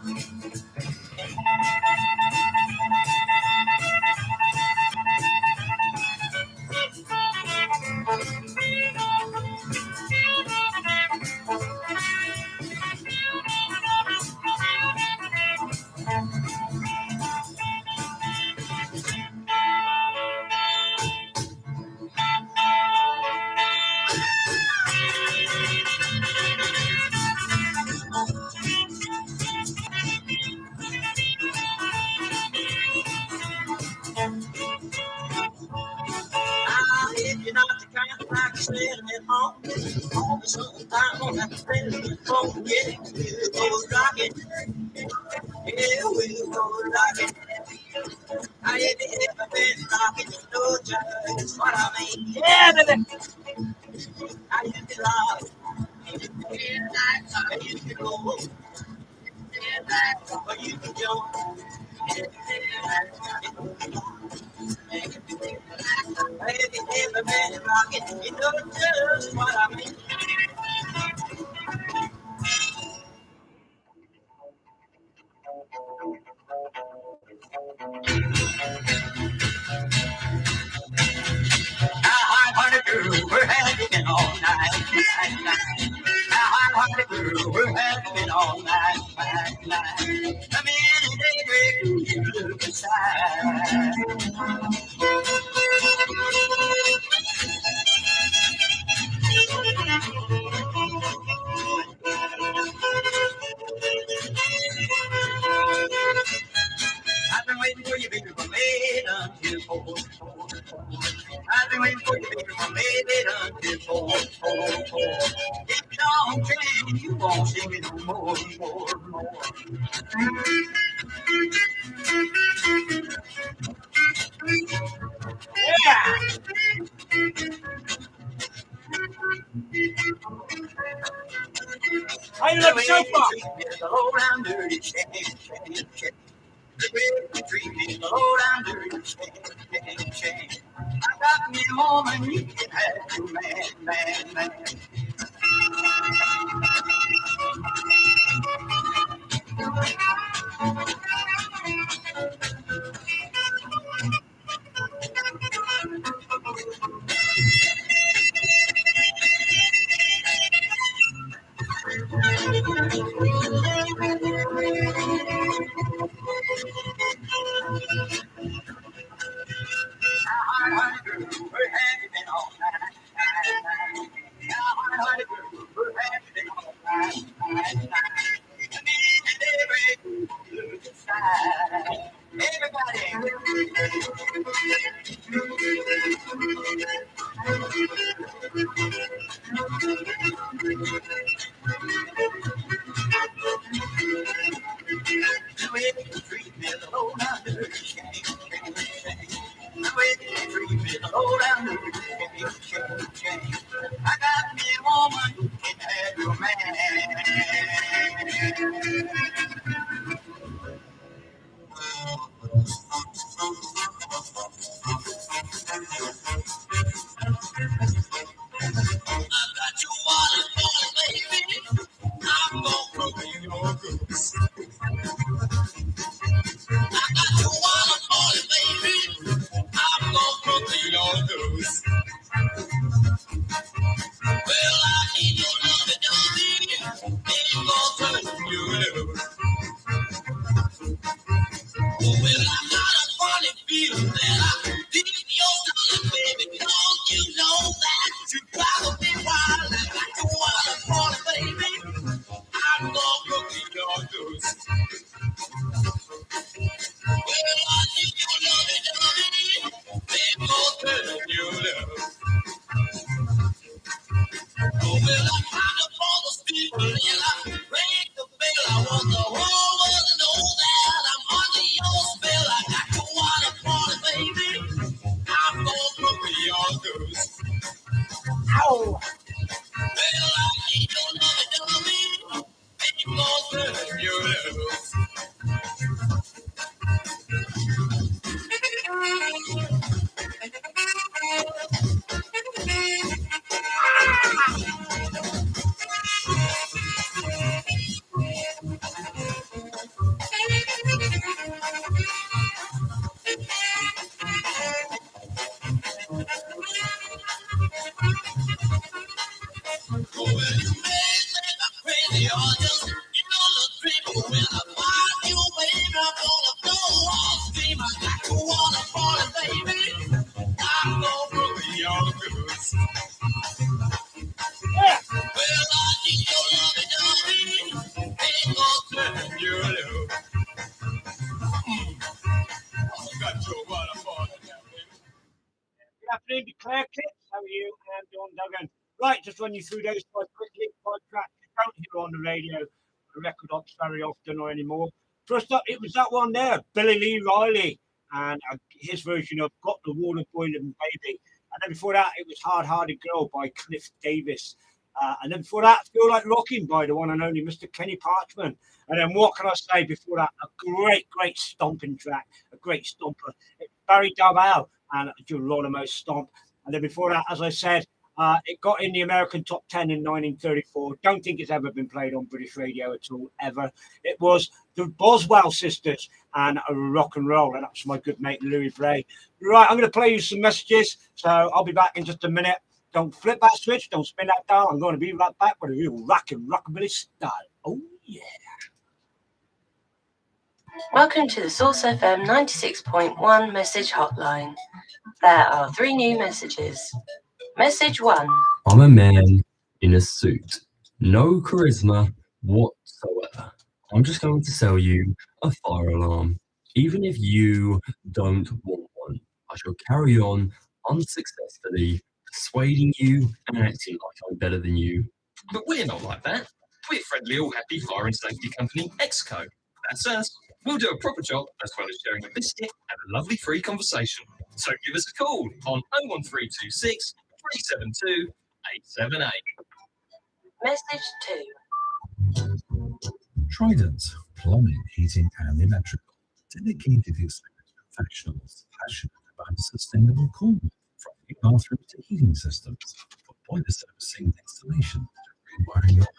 If you're not the kind of like sitting at home, all the time on that friendly phone, yeah, we'll go rocking. Yeah, we'll go rocking. I ain't ever been rocking, no just what I mean. Yeah, baby. I used to love, I used to go, but you can jump. I ain't ever been rocking, you know just what I mean. Honey girl, we're having all night. Honey girl, we're having all night. Come in and daybreak, you look inside. keep on singing more and more and more. Yeah! How you look so far? The low down dirty shame. The way you treat me, the low down dirty shame. I got me a woman, you can have you, man. I got me a woman who can have your man. Good afternoon, Declare Clips. How are you? I'm John Duggan. Right, just run you through those quite quickly. 5 tracks you don't hear on the radio, the record ops very often or anymore. First up, it was that one there, Billy Lee Riley, and his version of Got the Water Boiling Baby. And then before that, it was Hard Hearted Girl by Cliff Davis. And then before that, Feel Like Rockin' by the one and only Mr. Kenny Parchman. And then what can I say before that? A great stomping track, a great stomper. It's Barry Duvall and Geronimo's Stomp. And then before that, as I said, it got in the American top 10 in 1934. Don't think it's ever been played on British radio at all, ever. It was the Boswell Sisters and a rock and roll. And that's my good mate, Louis Bray. Right, I'm going to play you some messages. So I'll be back in just a minute. Don't flip that switch. Don't spin that dial. I'm going to be right back with a real rockabilly style. Oh, yeah. Welcome to the Source FM 96.1 message hotline. There are 3 new messages. Message 1. I'm a man in a suit. No charisma whatsoever. I'm just going to sell you a fire alarm. Even if you don't want one, I shall carry on unsuccessfully persuading you and acting like I'm better than you. But we're not like that. We're friendly, all happy fire and safety company Exco. That's us. We'll do a proper job as well as sharing a biscuit and a lovely free conversation. So give us a call on 01326 372 878. Message 2. Trident, plumbing, heating and electrical. Dedicated experienced professionals passionate about sustainable cooling, from new bathrooms to heating systems, for boiler servicing, installation, to rewiring your home.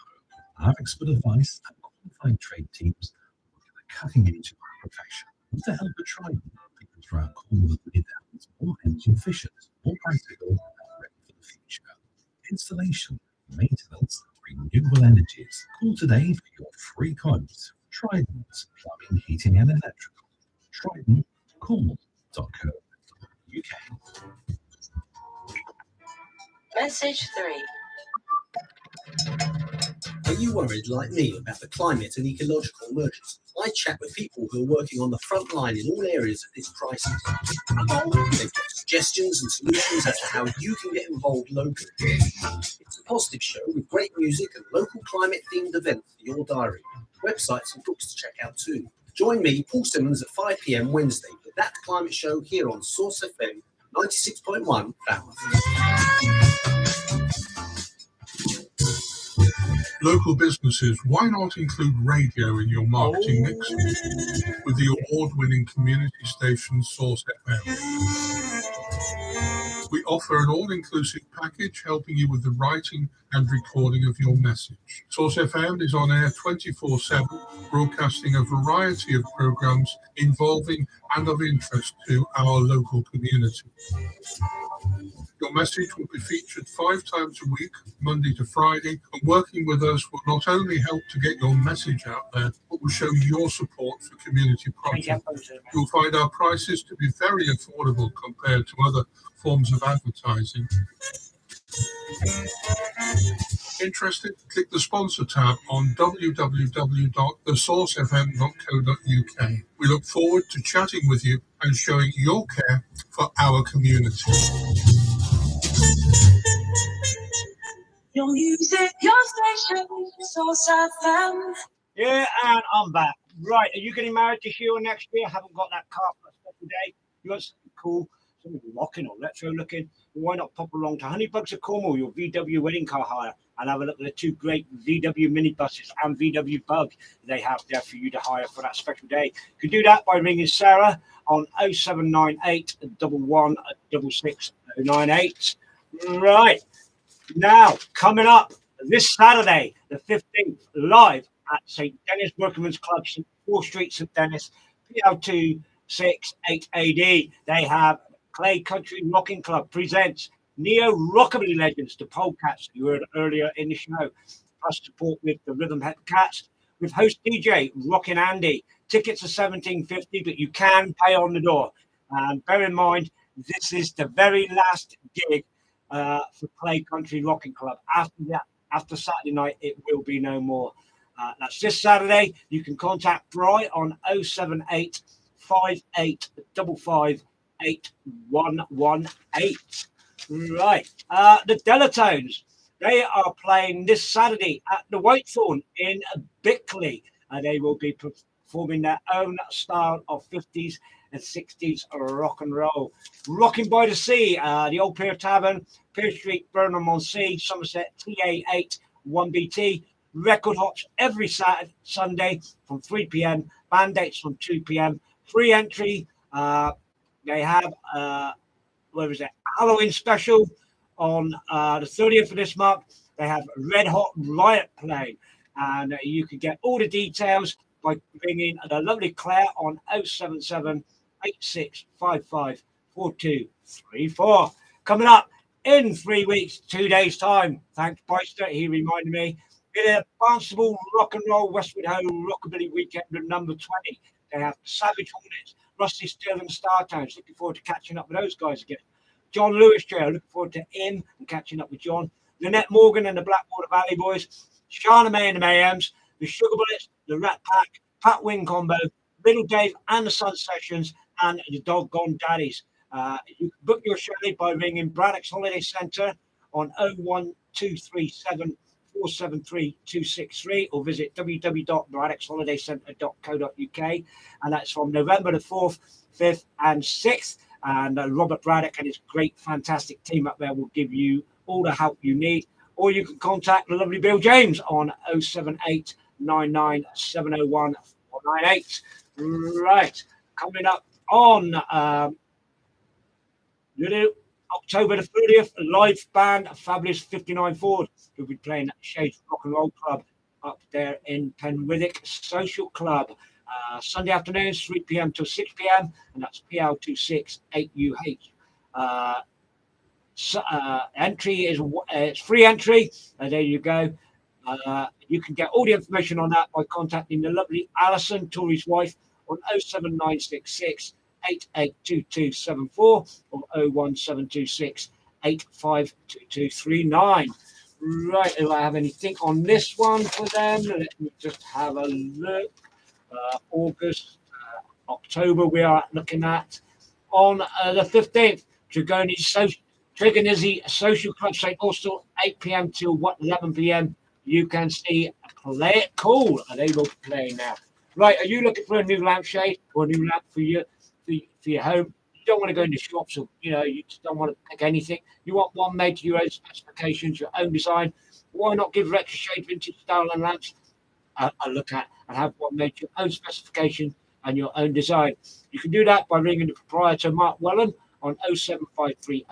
Our expert advice and qualified trade teams work at the cutting edge of our profession. With the help of Trident, people throughout Cornwall and Midlands more energy efficient, more practical, and ready for the future. Installation, maintenance, renewable energies. Call today for your free quote. Trident, plumbing, heating and electrical. Trident, Cornwall.co.uk. Message 3. Are you worried, like me, about the climate and ecological emergency? I chat with people who are working on the front line in all areas of this crisis. They've got suggestions and solutions as to how you can get involved locally. It's a positive show with great music and local climate-themed events for your diary. Websites and books to check out too. Join me, Paul Simmons, at 5 p.m. Wednesday for That Climate Show here on Source FM 96.1 Falmouth. Local businesses, why not include radio in your marketing mix with the award-winning community station Source FM? We offer an all-inclusive package helping you with the writing and recording of your message. Source FM is on air 24/7, broadcasting a variety of programs involving and of interest to our local community. Your message will be featured 5 times a week, Monday to Friday, and working with us will not only help to get your message out there, but will show your support for community projects. You'll find our prices to be very affordable compared to other forms of advertising. Interested? Click the sponsor tab on www.thesourcefm.co.uk. We look forward to chatting with you and showing your care for our community. Your music, your station, Source FM. Yeah, and I'm back. Right, are you getting married this year or next year? I haven't got that card for a special day. You want something cool, something rocking or retro looking? Well, why not pop along to Honeybugs of Cornwall, your VW wedding car hire, and have a look at the 2 great VW minibuses and VW Bug they have there for you to hire for that special day. You can do that by ringing Sarah on 0798 11 66098. Right. Now, coming up this Saturday, the 15th, live at St. Dennis Workmen's Club, 4th Street, St. Dennis, PL268AD. They have Clay Country Rocking Club presents Neo Rockabilly Legends, the Polecats you heard earlier in the show, plus support with the Rhythm Head Cats, with host DJ Rockin' Andy. Tickets are $17.50, but you can pay on the door. And bear in mind, this is the very last gig for Clay Country Rocking Club. After Saturday night, it will be no more. That's this Saturday. You can contact Bry on 078 5855 8118. Right. The Delatones, they are playing this Saturday at the Whitethorn in Bickley. And they will be performing their own style of 50s and 60s rock and roll. Rocking by the Sea, the Old Pier Tavern, Pier Street, Burnham-on-Sea, Somerset, TA8 1BT. Record hops every Sunday from 3 p.m. Band dates from 2 p.m. Free entry. They have Halloween special on the 30th of this month. They have Red Hot Riot playing, and you can get all the details by ringing the lovely Claire on 077 8655 4234. Coming up in 3 weeks, 2 days' time. Thanks, Bryster. He reminded me. In a Barnstable Rock and Roll Westwood Ho Rockabilly Weekend number 20. They have Savage Hornets, Rusty Still and Startowns. Looking forward to catching up with those guys again. John Lewis Trail, looking forward to him and catching up with John. Lynette Morgan and the Blackwater Valley Boys. Shana May and the Mayhems. The Sugar Bullets, the Rat Pack, Pat Wing Combo, Little Dave and the Sun Sessions, and the Doggone Daddies. You can book your chalet by ringing Braddock's Holiday Centre on 01237 473-263 or visit www.braddockholidaycentre.co.uk, and that's from November the 4th, 5th and 6th. And Robert Braddock and his great, fantastic team up there will give you all the help you need. Or you can contact the lovely Bill James on 078 99 701 498. Right, coming up on October the 30th, live band Fabulous 59 Ford will be playing at Shades Rock and Roll Club up there in Penwithick Social Club. Sunday afternoons, 3 p.m. till 6 p.m. and that's PL268UH. Entry is it's free entry. There you go. You can get all the information on that by contacting the lovely Alison, Tori's wife, on 07966 882274 or 01726 852239. Right, do I have anything on this one for them? Let me just have a look. August, October, we are looking at on the 15th, Trigonizzi Social Club, St. Austell, 8 p.m. till 11 p.m. You can see Play It Cool, and they will be playing now. Right, are you looking for a new lampshade or a new lamp for your home? You don't want to go into shops, or you just don't want to pick anything. You want one made to your own specifications, your own design. Why not give Retro Shade vintage style and lamps a look at and have one made to your own specification and your own design? You can do that by ringing the proprietor Mark Wellen on 07530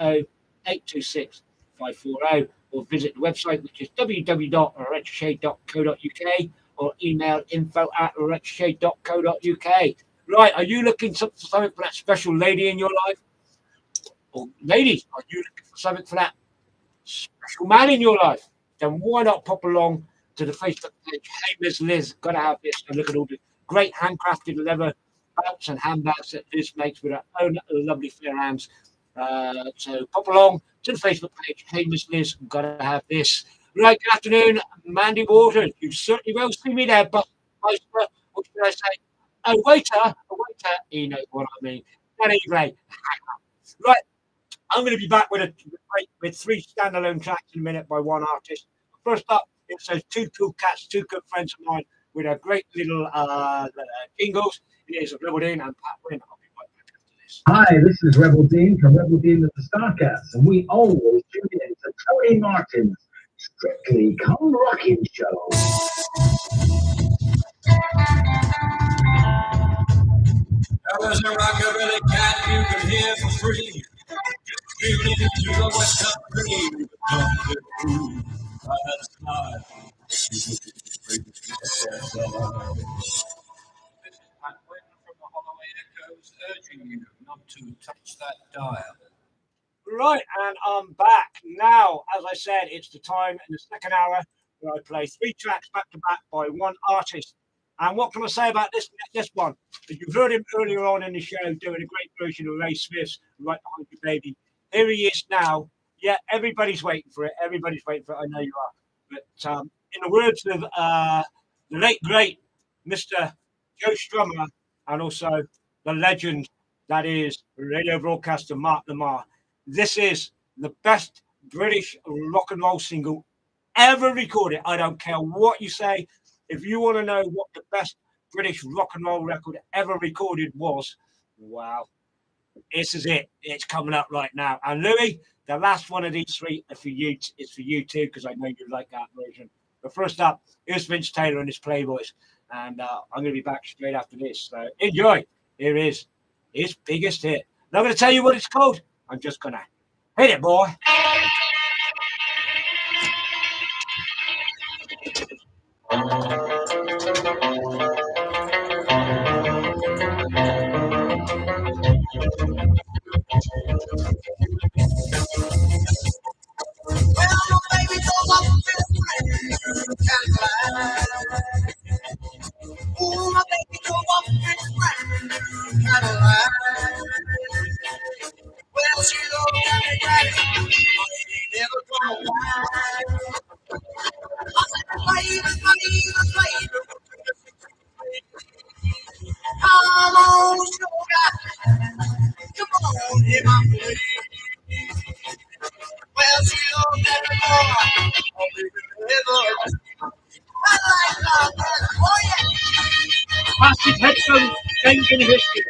826 540 or visit the website, which is www.retroshade.co.uk or email info@retroshade.co.uk. Right, are you looking for something for that special lady in your life? Or ladies, are you looking for something for that special man in your life? Then why not pop along to the Facebook page, Hey Miss Liz, gotta have this, and look at all the great handcrafted leather belts and handbags that Liz makes with her own lovely fair hands. So pop along to the Facebook page, Hey Miss Liz, gotta have this. Right, good afternoon, Mandy Waters. You certainly will see me there, but what should I say? A waiter, you know what I mean. Anyway, right, I'm going to be back with three standalone tracks in a minute by one artist. First up, it says Two Cool Cats, two good friends of mine with a great little jingles. It is Rebel Dean and Pat Wynn. I'll be right back after this. Hi, this is Rebel Dean from Rebel Dean and the Starcats, and we always tune in to Tony Martin's Strictly Come Rockin' Show. There's a rockabilly cat you can hear for free. Tune into the West Country. Don't get fooled by that smile. This is Pat Wynn from the Holloway Echoes urging you not to touch that dial. Right, and I'm back. Now, as I said, it's the time in the second hour where I play three tracks back to back by one artist. And what can I say about this one? You've heard him earlier on in the show doing a great version of Ray Smith's Right Behind You Baby. Here he is now. Yeah, everybody's waiting for it. Everybody's waiting for it. I know you are. But in the words of the late, great Mr. Joe Strummer, and also the legend that is radio broadcaster Mark Lamar, this is the best British rock and roll single ever recorded. I don't care what you say. If you want to know what the best British rock and roll record ever recorded was, wow, this is it. It's coming up right now. And Louis, the last one of these three is for you too, because I know you like that version. But first up, here's Vince Taylor and his Playboys. And I'm going to be back straight after this. So enjoy. Here is his biggest hit. Not going to tell you what it's called. I'm just going to hit it, boy. Well, baby, goes off ooh, my baby goes off well, she don't get me right. Never gonna lie. I said, baby. Come on, sugar. Come on, in my place. Well, she don't get me more. Oh, baby, never Massive headphone changing history.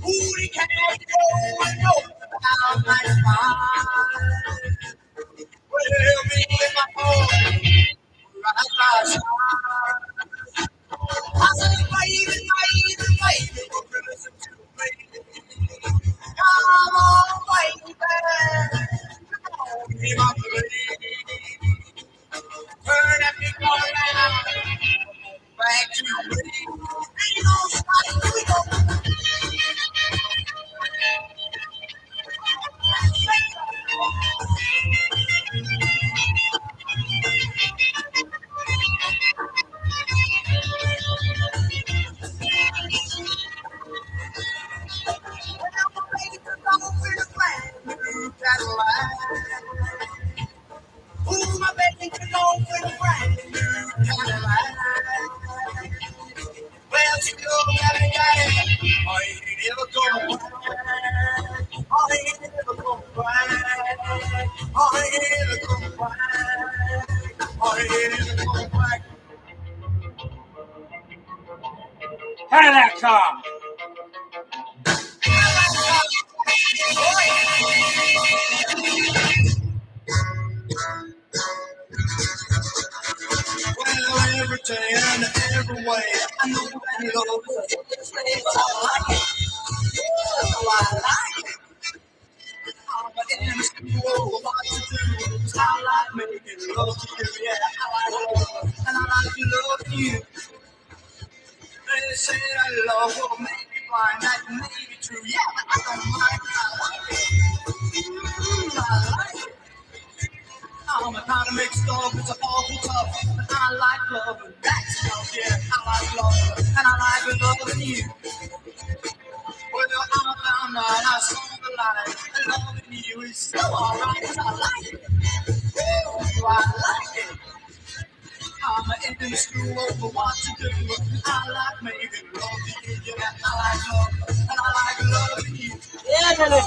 Booty cat going down my spine. Well, me and my boy, right by side. I said, baby, baby, baby, won't you listen to me? Come on, baby, come on, be my baby. Turn that thing around, back to me. Ain't no fight, here we go. Ooh, my baby can go with a brand new Cadillac. Well, she go got it. I ain't ever gonna cry. I ain't ever gonna cry. I ain't ever gonna cry. I ain't ever gonna cry. Out of that car. Well, every day and every way, I know that love is I like it. Oh, I like it. But in the school, what to do? I like making love to you, yeah. I like love, and I like to love you. They say that love will make you blind, that may be true, yeah, but I don't mind. I like it. I like it. I'm a kind of mixed up, it's an awful tough, but I like love, and that's love, yeah. I like love, and I like loving you. Well, I found out I saw the light, and loving you is so alright, 'cause I like it. Ooh, I like it. I'm in the school over what to do. I like making love to you, yeah. I like love, and I like loving you. Yeah, Billy.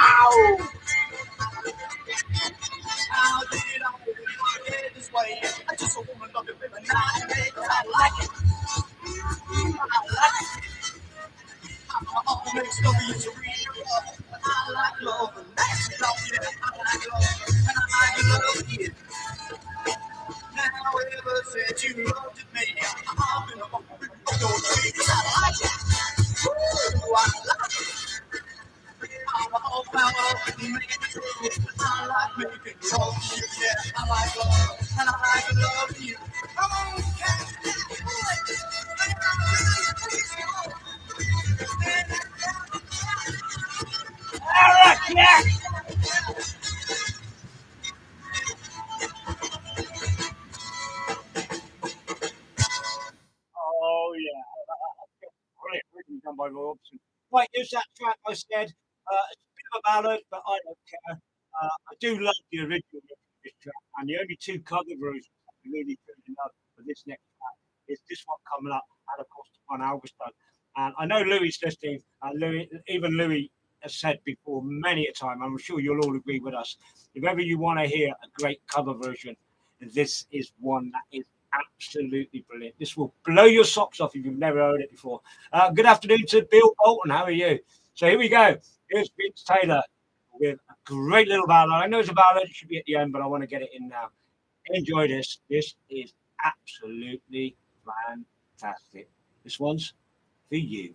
Ow! How did I get this way? I just want to love you, baby, night and day, 'cause I like it. I like it. I'm all mixed up, it's a real love. But I like love, and that's love, yeah. I like love, and I like loving you. Now, ever since you loved me, I've been up with your dreams. I like it. Ooh, I like it. I'm all found up and make it true. I like making love to you, yeah. I like love, and I like loving you. Come on, cat. All right, yeah. Oh, yeah. Brilliant. Written done by Roy Orbison. Right, here's that track I said. It's a bit of a ballad, but I don't care. I do love the original of this track, and the only two cover versions I really truly love for this next track is this one coming up, and of course the one Alveston. And I know Louis listening, and Louis has said before many a time, I'm sure you'll all agree with us. If ever you want to hear a great cover version, this is one that is absolutely brilliant. This will blow your socks off if you've never heard it before. Good afternoon to Bill Bolton. How are you? So here we go. Here's Vince Taylor with a great little ballad. I know it's a ballad. It should be at the end, but I want to get it in now. Enjoy this. This is absolutely fantastic. This one's for you.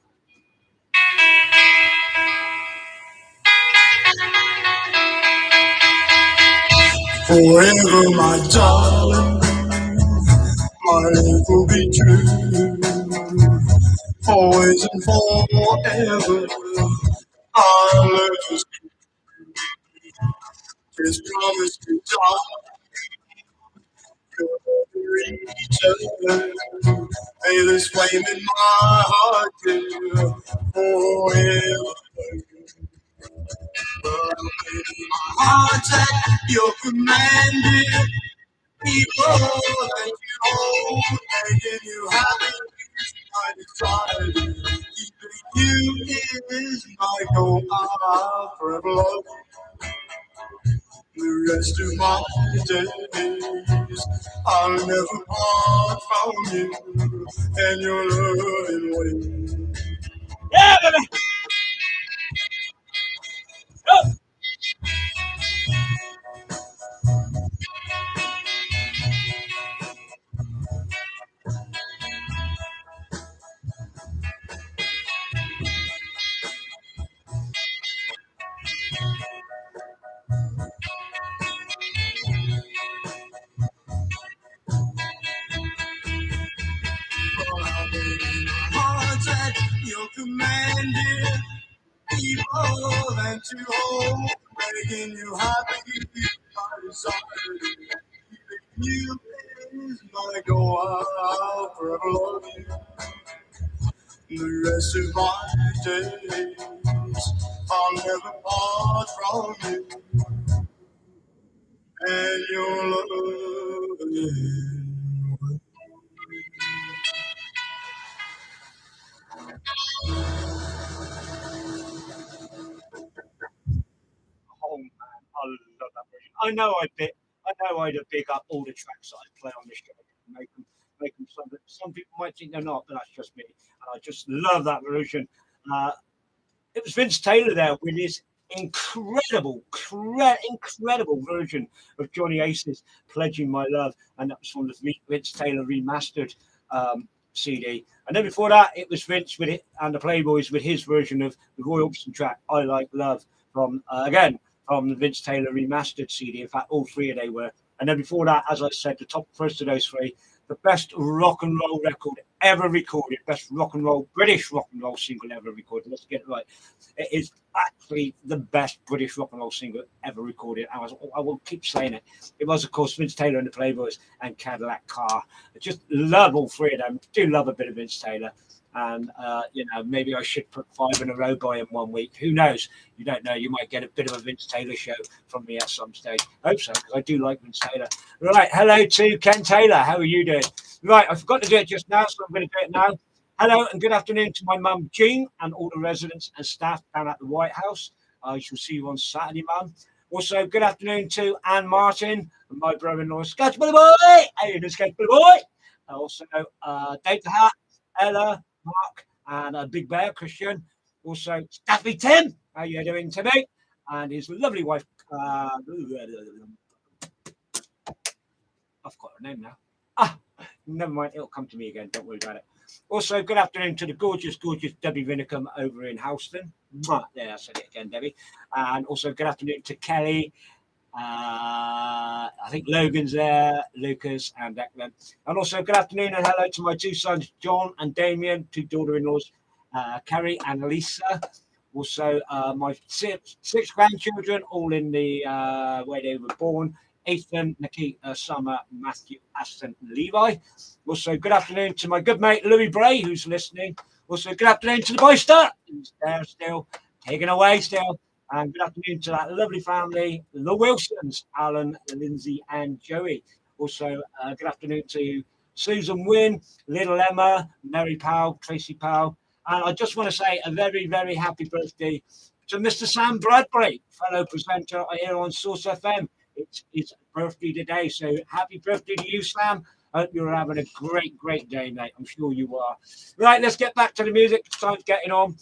Forever, my darling, my love will be true. Always and forever, our love is just promise to darling. May this flame in my heart do forever. My heart that you're commanding, people that you hold, making you happy. My desire, keeping you is my goal. I'll forever love the rest of my days. I'll never part from you and your loving way. Yeah, baby. Go. Heart that you're commanding, people that you hold, making you happy. My desire, keeping you is my goal. I'll forever love you the rest of my days. I'll never part from you and your love. Oh man, I love that version. I know I'd big up all the tracks that I play on the show, make them something. Some people might think they're not, but that's just me. And I just love that version. Uh, it was Vince Taylor there with his incredible version of Johnny Ace's "Pledging My Love," and that was from the Vince Taylor remastered CD. And then before that, it was Vince with it and the Playboys with his version of the Roy Orbison track "I Like Love" from again from the Vince Taylor remastered CD. In fact, all three of they were. And then before that, as I said, the top first of those three, the best rock and roll record ever recorded, best British rock and roll single ever recorded. Let's get it right. It is actually the best British rock and roll single ever recorded. I will keep saying it. It was, of course, Vince Taylor and the Playboys and Cadillac Car. I just love all three of them. Do love a bit of Vince Taylor. And, maybe I should put 5 in a row by him one week. Who knows? You don't know. You might get a bit of a Vince Taylor show from me at some stage. Hope so, because I do like Vince Taylor. Right. Hello to Ken Taylor. How are you doing? Right. I forgot to do it just now, so I'm going to do it now. Hello and good afternoon to my mum, Jean, and all the residents and staff down at the White House. I shall see you on Saturday, mum. Also, good afternoon to Anne Martin and my brother-in-law, Sketchbully Boy. How you doing, Sketchbully Boy? Also, Dave the Hat, Ella, Mark, and Big Bear, Christian. Also, Staffy Tim. How you doing, Timmy? And his lovely wife. I've got her name now. Never mind. It'll come to me again. Don't worry about it. Also, good afternoon to the gorgeous Debbie Vinicum over in Houston. There, I said it again, Debbie. And also, good afternoon to Kelly. I think Logan's there, Lucas and Declan. And also, good afternoon and hello to my two sons, John and Damien, two daughter-in-laws, Carrie and Lisa. Also, my six grandchildren, all in the where they were born. Ethan, Nikita, Summer, Matthew, Aston, Levi. Also, good afternoon to my good mate, Louis Bray, who's listening. Also, good afternoon to the boy star, who's there still, taken away still. And good afternoon to that lovely family, the Wilsons, Alan, Lindsay, and Joey. Also, good afternoon to Susan Wynn, Little Emma, Mary Powell, Tracy Powell. And I just want to say a very, very happy birthday to Mr. Sam Bradbury, fellow presenter here on Source FM. It's his birthday today, so happy birthday to you, Sam. I hope you're having a great day, mate. I'm sure you are. Right, let's get back to the music. Time's getting on.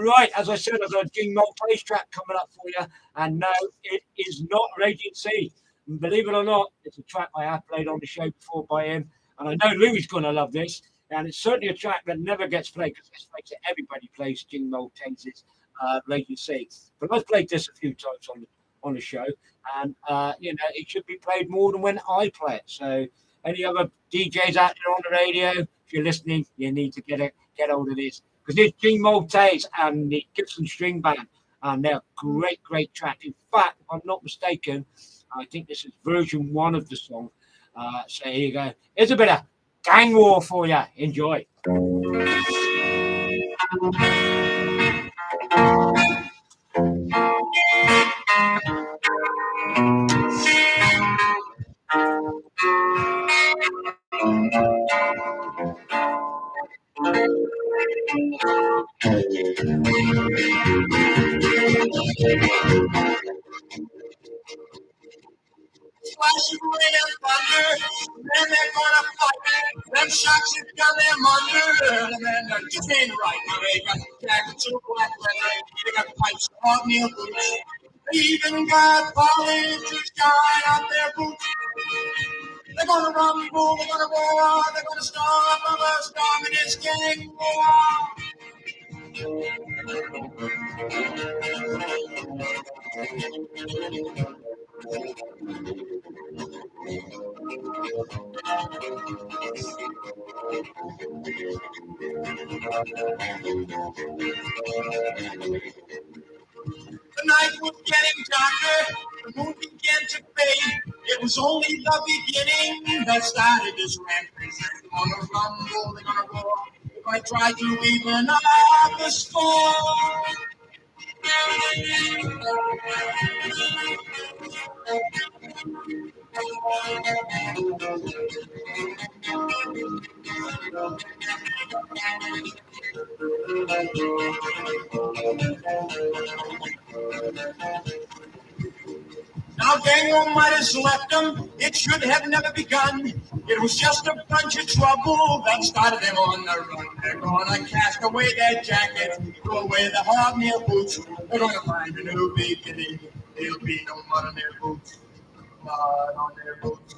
Right, as I said, I've got a Jing Malt Place track coming up for you. And no, it is not Raging Sea. And believe it or not, it's a track I have played on the show before by him. And I know Louis going to love this. And it's certainly a track that never gets played because let's face it, everybody plays Jing Malt Place's Raging Sea. But I've played this a few times on the show. And, it should be played more than when I play it. So any other DJs out there on the radio, if you're listening, you need to get hold of this. Because it's Jing Maltese and the Gibson String Band, and they're great track. In fact, if I'm not mistaken, I think this is version 1 of the song. So here you go. Here's a bit of gang war for you. Enjoy. Flashing rain and thunder, then they're gonna fight. Them sharks have got them under, and they're just ain't right. They got jackets of black leather, they got pipes of hobnail boots. They even got polish to shine on their boots. They're gonna rumble, they're gonna roar, they're gonna storm of a storm in this gang war. The night was getting darker, the moon began to fade. It was only the beginning that started this rampage. They're gonna rumble, they're gonna roar. If I try to even up the storm. Now Gangrel might have left them, it should have never begun. It was just a bunch of trouble that started them on the run. They're gonna cast away their jackets, throw away the hobnail boots. They're gonna find a new beginning. There'll be no mud on their boots. Mud on their boots.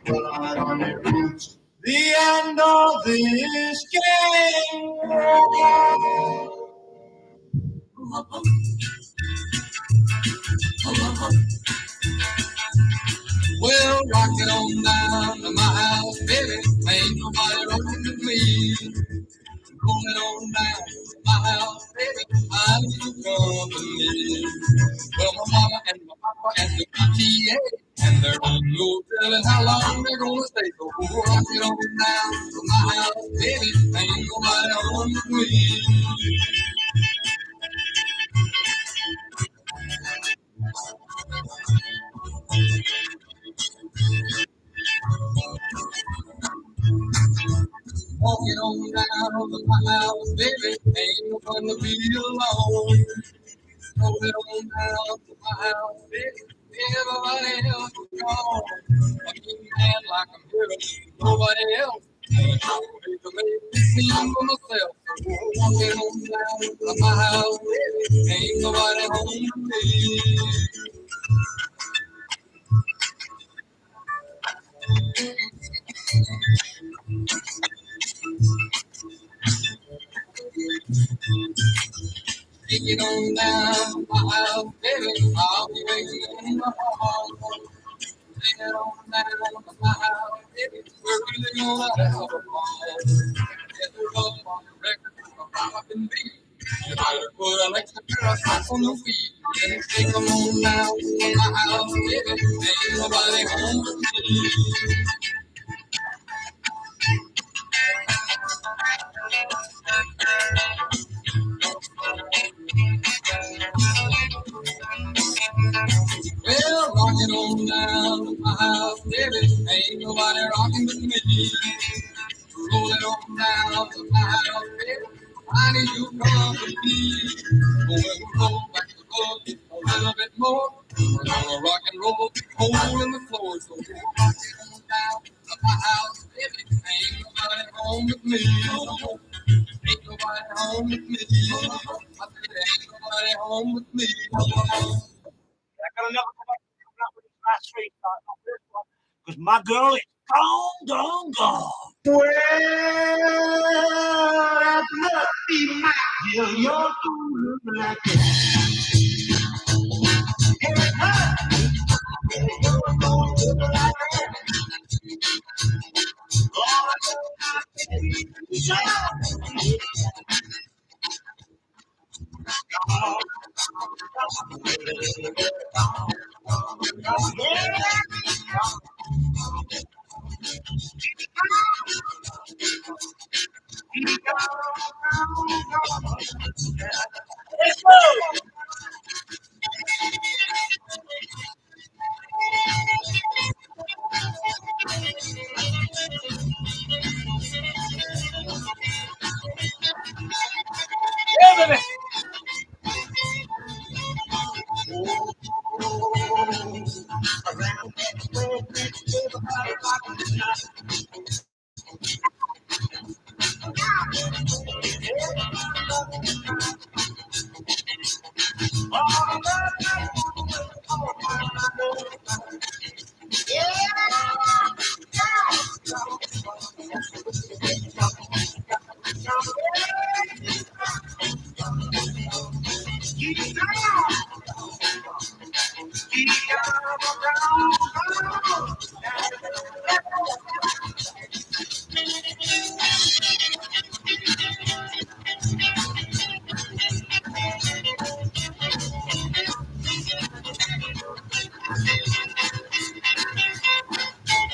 Mud on their boots. The end of this game. Well, rock it on down to my house, baby. Ain't nobody rocking with me. Roll it on down to my house, baby. I need you company. Well, my mama and my papa and the PTA, and there ain't no telling how long they're gonna stay. So rock it on down to my house, baby. Ain't nobody on with me. Walking on down to my house, baby, ain't no fun to be alone. Rolling on down to my house, baby, everybody else is gone. A mean man like I'm here, nobody else. Ain't nobody to make me see for myself. Walking on down to my house, baby, ain't nobody home with me. Take it on down to my house, baby. I'll be waiting in the hall. Take it on down to my house, baby. We're really gonna have a ball. Get her up on the record, I'm and me. You better put an extra pair of socks on your feet. And take them on down to my house, baby. Ain't nobody home with me. Well, rockin' on down to my house, baby. Ain't nobody rockin' with me. Rollin' on down to my house, baby. I need you company. When we roll back the book a little bit more, we're gonna rock and roll, hole in the floor. So we're rockin' on down to my house, baby. Ain't nobody home with me. Ain't nobody home with me. I said, ain't nobody home with me. I got another coming up with this last three, not this one, because my girl is gone, gone. Well, that must be my deal. You're doing like it. Hey, huh? You're doing like it. All I know is shut up. Let's go. Yeah, baby.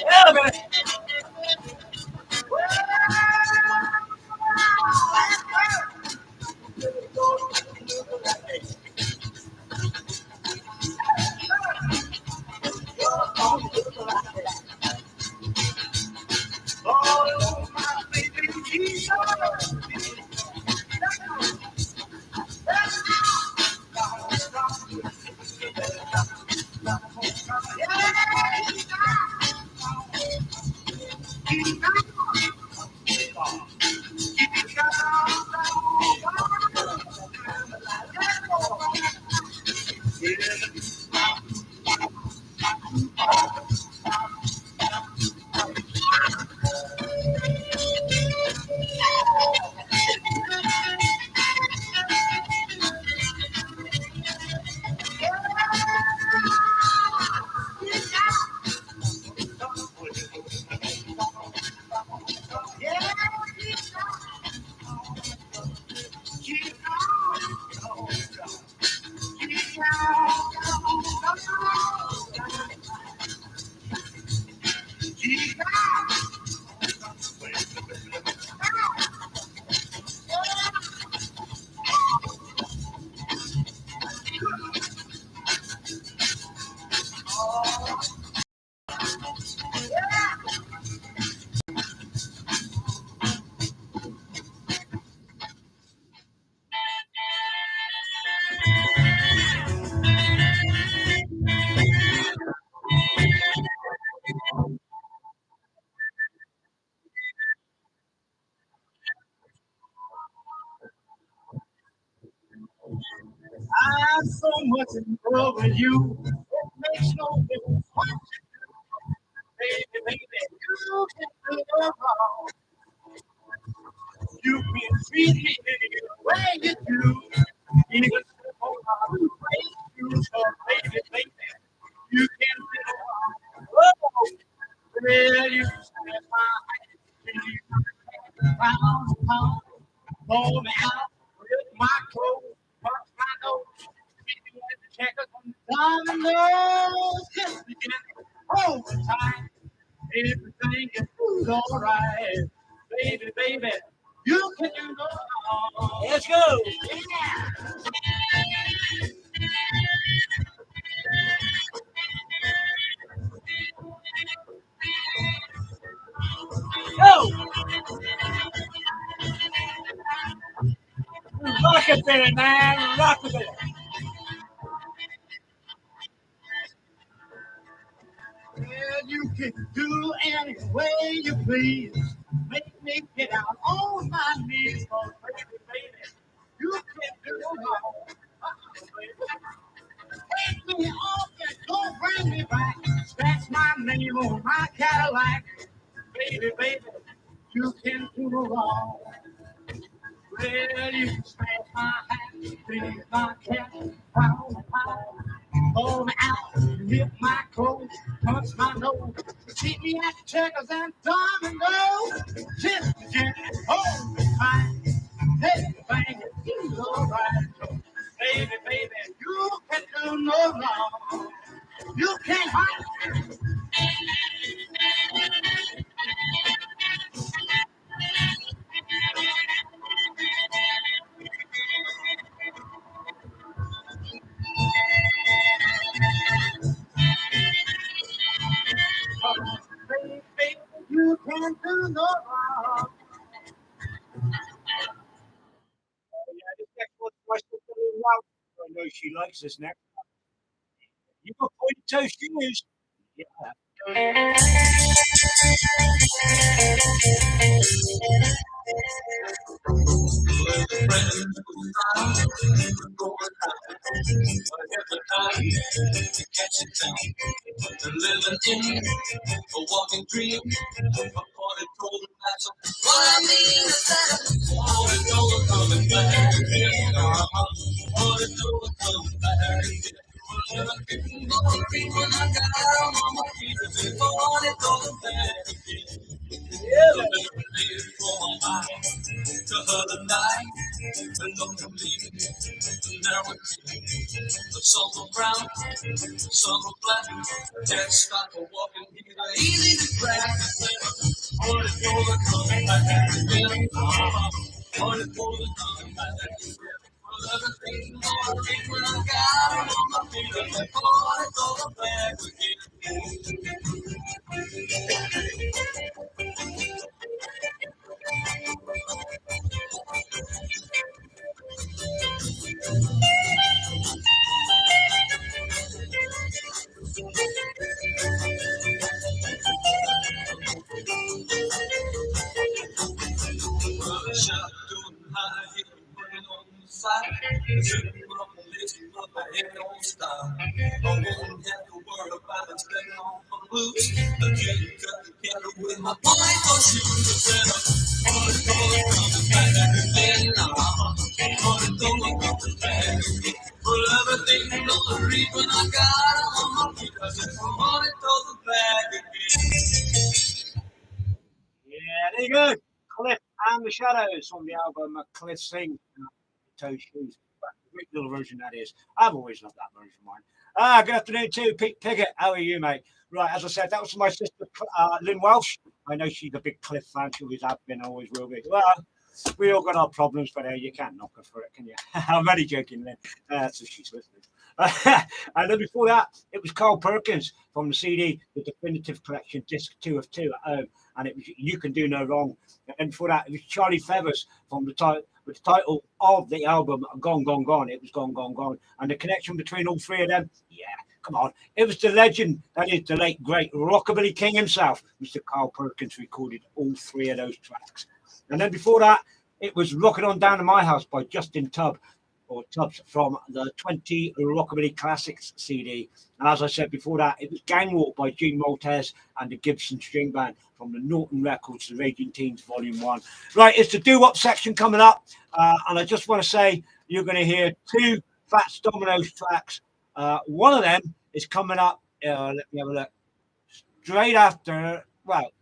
Yeah, baby. Oh, my baby, Jesus. I'm so much in love with you. It makes no difference what you do, baby, baby. You can do no wrong. You can treat me any way you do. Even if I'm way you so baby, baby. You can do no wrong. Oh, well, you set my hand pound to pound. Pull me out with my clothes, punch my nose. Checkers on the dominoes, just begin all the time. Everything is all right, baby, baby. You can do no wrong. Let's go. Yeah. Go. Rockabilly, man, rockabilly. Well, you can do any way you please. Make me get out on my knees, oh, baby, baby. You can do no wrong. Take me off and don't bring me back. Scratch my name on my Cadillac. Baby, baby, you can do no wrong. Well, you can scratch my hat, please my cat, pound, pound. Pull me out, hit my clothes, punch my nose. Keep me at the checkers and dominoes. Just hold me tight. Everything is all right. Baby, baby, you can do no wrong. You can't hide. know she likes this next. You got pointed toe shoes. Yeah. Living in a walking dream, a party told that's what I mean is that all it all coming back. All it all coming back. Well, I couldn't go to dream when I got out on my feet. All it all back. Yeah, literally for my mind to her tonight. And don't believe there would be some brown, some black. Can't stop for walking either easy to grab. All it over coming back. All it over coming back. Well, everything all right when I got her on my feet. I'm like, all it over back Shot doing high, hit the brain on the side. Sitting up and lifting up my head on style. I won't have to worry about it, staying on my boots. The kid cut together with my wife or shoes. I said, all it coming back again. All it coming back. Well, everything on the reef when I got on my feet. I said, all it back again. Yeah, there you go. Cliff and the Shadows from the album Cliff Sing. Toe shoes. Great little version that is. I've always loved that version of mine. Good afternoon too, Pete Piggott. How are you, mate? Right, as I said, that was my sister Lynn Welsh. I know she's a big Cliff fan. She always has been, always will be. Well, we all got our problems, but you can't knock her for it, can you? I'm only joking, Lynn. So she's listening. And then before that, it was Carl Perkins from the CD, The Definitive Collection, Disc 2 of 2 at Home. And it was You Can Do No Wrong. And before that, it was Charlie Feathers from the title, with the title of the album, Gone, Gone, Gone. It was Gone, Gone, Gone. And the connection between all three of them, yeah, come on. It was the legend, that is the late, great Rockabilly King himself, Mr. Carl Perkins, recorded all three of those tracks. And then before that, it was Rockin' On Down to My House by Justin Tubbs from the 20 Rockabilly Classics CD. And as I said before that, it was Gang Walk by Gene Maltese and the Gibson String Band from the Norton Records, The Raging Teens Volume 1. Right, it's the doo-wop section coming up. And I just want to say you're going to hear two Fats Dominoes tracks. One of them is coming up, let me have a look, straight after, well,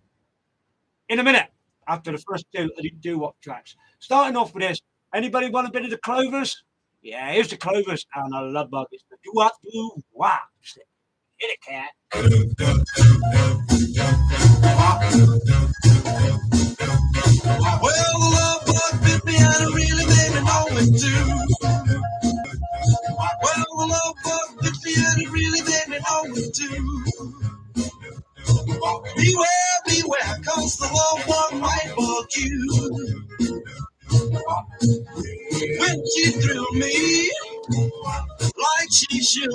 in a minute, after the first two of the doo-wop tracks. Starting off with this, anybody want a bit of the Clovers? Yeah, here's the Clovers, and I love bug. It's the doo-wop, doo-wop. Hit it, cat. Well, the love bug bit me and it really made me know it too. Well, the love bug bit me and it really made me know it too. Beware, beware, cause the love bug might bug you. When she threw me like she should,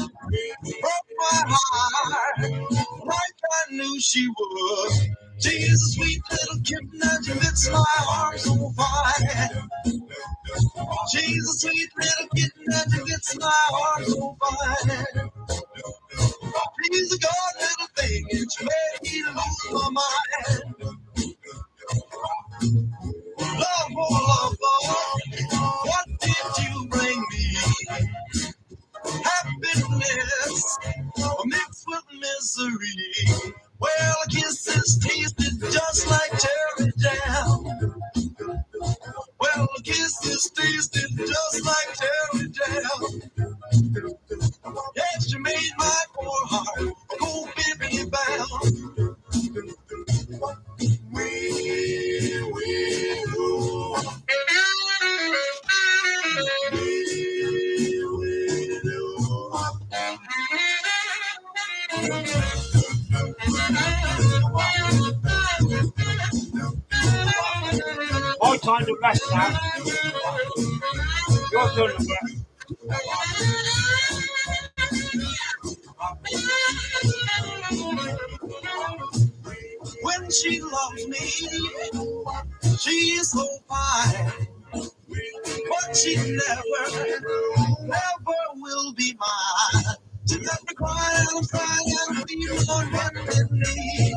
broke my heart like I knew she would. She's a sweet little kitten and she fits my heart so fine. She's a sweet little kitten and she fits my heart so fine. She's a good little thing and she made me lose my mind. Love, oh love, what did you bring me? Happiness mixed with misery. Well, a kiss is tasted just like cherry jam. Well, a kiss is tasted just like cherry jam. Yes, you made my poor heart go bippity bound. My time to rest now. Your turn to rest. When she loves me, she is so fine, but she never will be mine. She got me crying and crying and feeling on bending knees.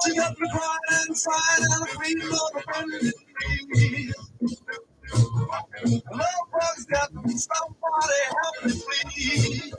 She got me crying and crying and feeling on bending knees. Love has got somebody help me please.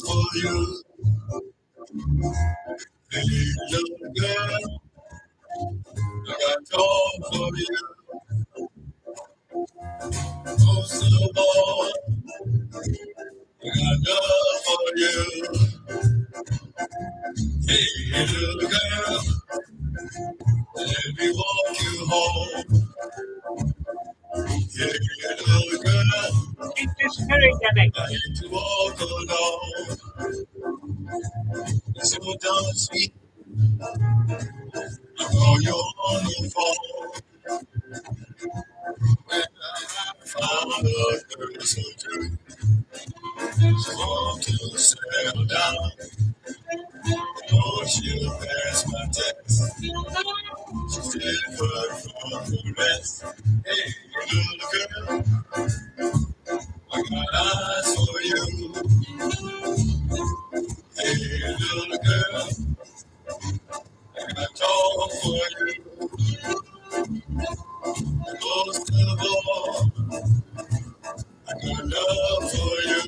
For you, little girl, I got all for you. Most of all, I got love for you. Hey, little girl, let me walk you home. Hey, little girl, Keep this spirit, Debbie. I hate to walk alone. It's so darn sweet. I call you on the phone. When I found a person to want to settle down. Oh, she'll pass my test. She's different from the rest. Hey, little girl, I got eyes for you. Hey, little girl, I got talk for you. Most of all, I got love for you.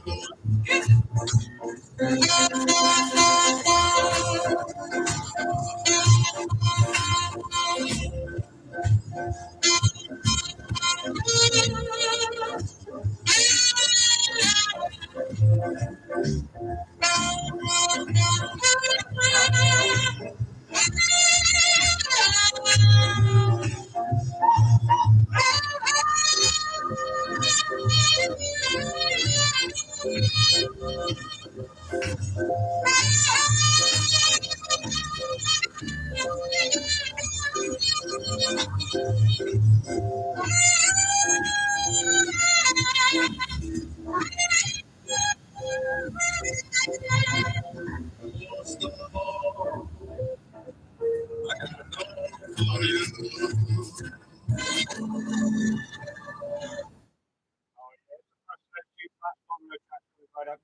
Most of all, I got love for you.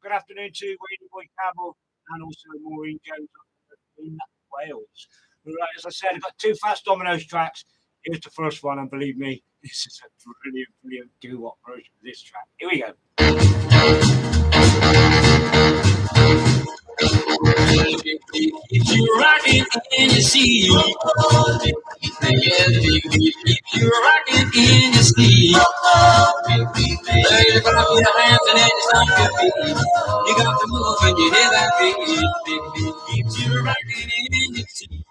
Good afternoon to Wayne Boy Campbell and also Maureen Jones in Wales. Right, as I said, I've got two Fast Dominoes tracks. Here's the first one, and believe me, this is a brilliant doo-wop version of this track. Here we go. If you're rocking in your seat, if you're rocking in your sleep, you clap your hands and then you stomp your feet. You got to move when you hear that beat. If you're rocking in your seat,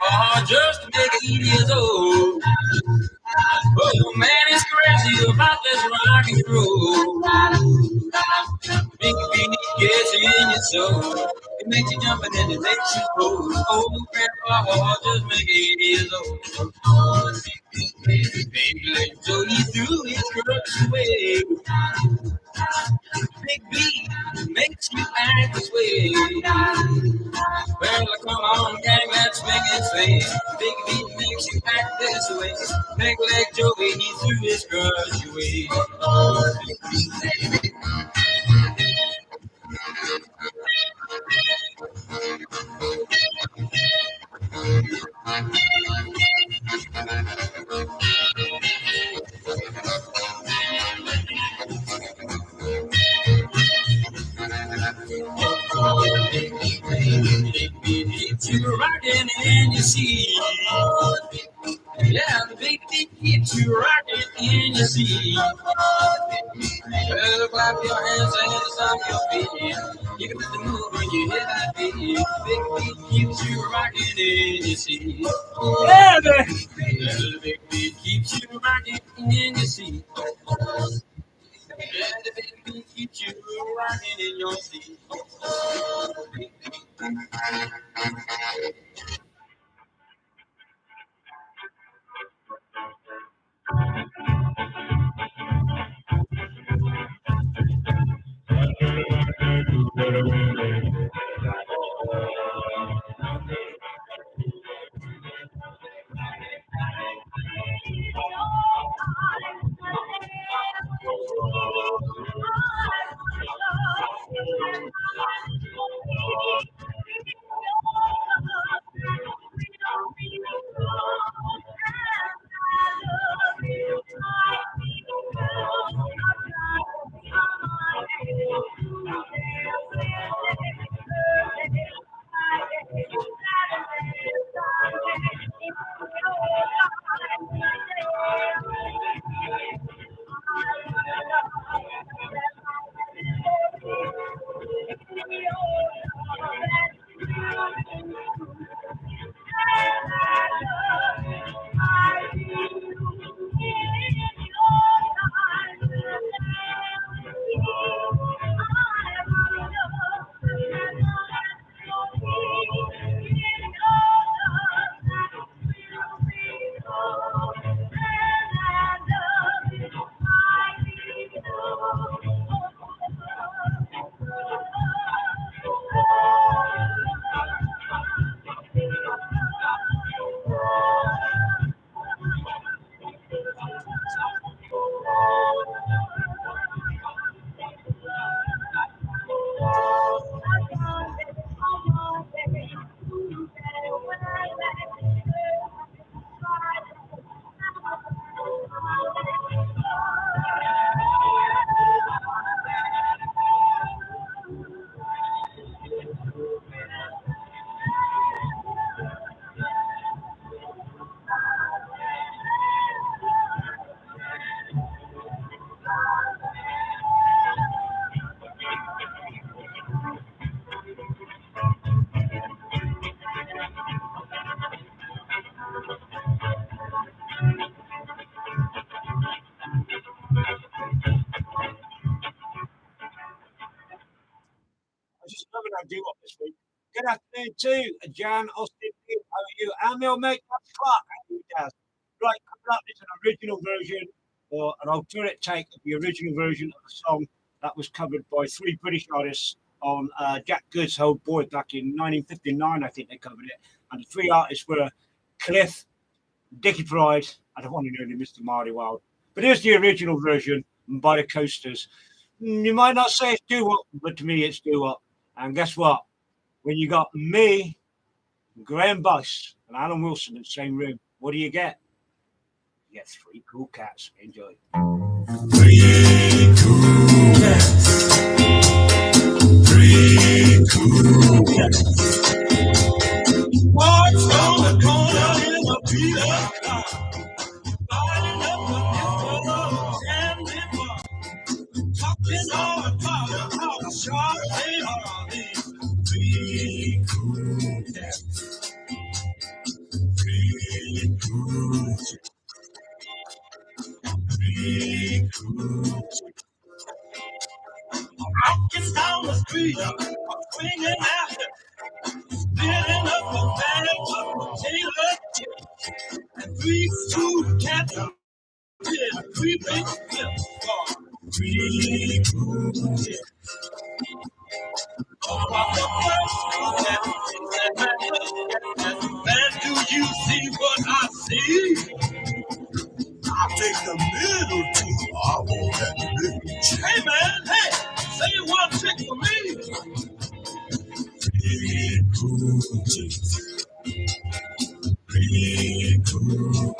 oh, just to make 8 years old. Oh man, it's crazy about this rock and roll. Make it beat gets in your soul. It makes you jump and then it makes you roll. Oh, grandpa, just make 8 years old. Baby, let Joe he threw his crooks away. Big beat makes you act this way. Well, come on, gang, let's make it swing. Big beat makes you act this way. Make like Joey, he threw his crooks away. seat. Yeah, the big beat keeps you rocking in your seat. Well, clap your hands and stomp your feet. You can put the move when you hit that beat. The big beat keeps you rocking in your seat. Yeah, the big beat keeps you rocking in your seat. Yeah, the big beat keeps you rocking in your seat. I just loving our do up this week. Good afternoon to Jan Austin. How are you? I'm your mate, Clark. How are you, Daz? Right, coming up is an original version or an alternate take of the original version of the song that was covered by three British artists on Jack Good's Old Boy back in 1959. I think they covered it. And the three artists were Cliff, Dickie Pride, I don't want to know Mr. Marley Wild. But here's the original version by the Coasters. You might not say it's doo-wop, but to me it's doo-wop. And guess what? When you got me, Graham Bush, and Alan Wilson in the same room, what do you get? You get three cool cats. Enjoy. Three cool cats. Three cool cats. Walks on the corner in a beat-up car. Lining up the neighborhood and neighbor. Talking all the time, how sharp they are. These three cool cats. Three cool cats. Three cool cats. Rocking down the street, swinging after, spinning up a bag of potato chips. And three cool cats, three big flips. Three cool cats. And do you see what I see? I'll take the middle two. I want that middle. Hey man, hey, say one trick for me. Pretty cool chicks. Pretty cool.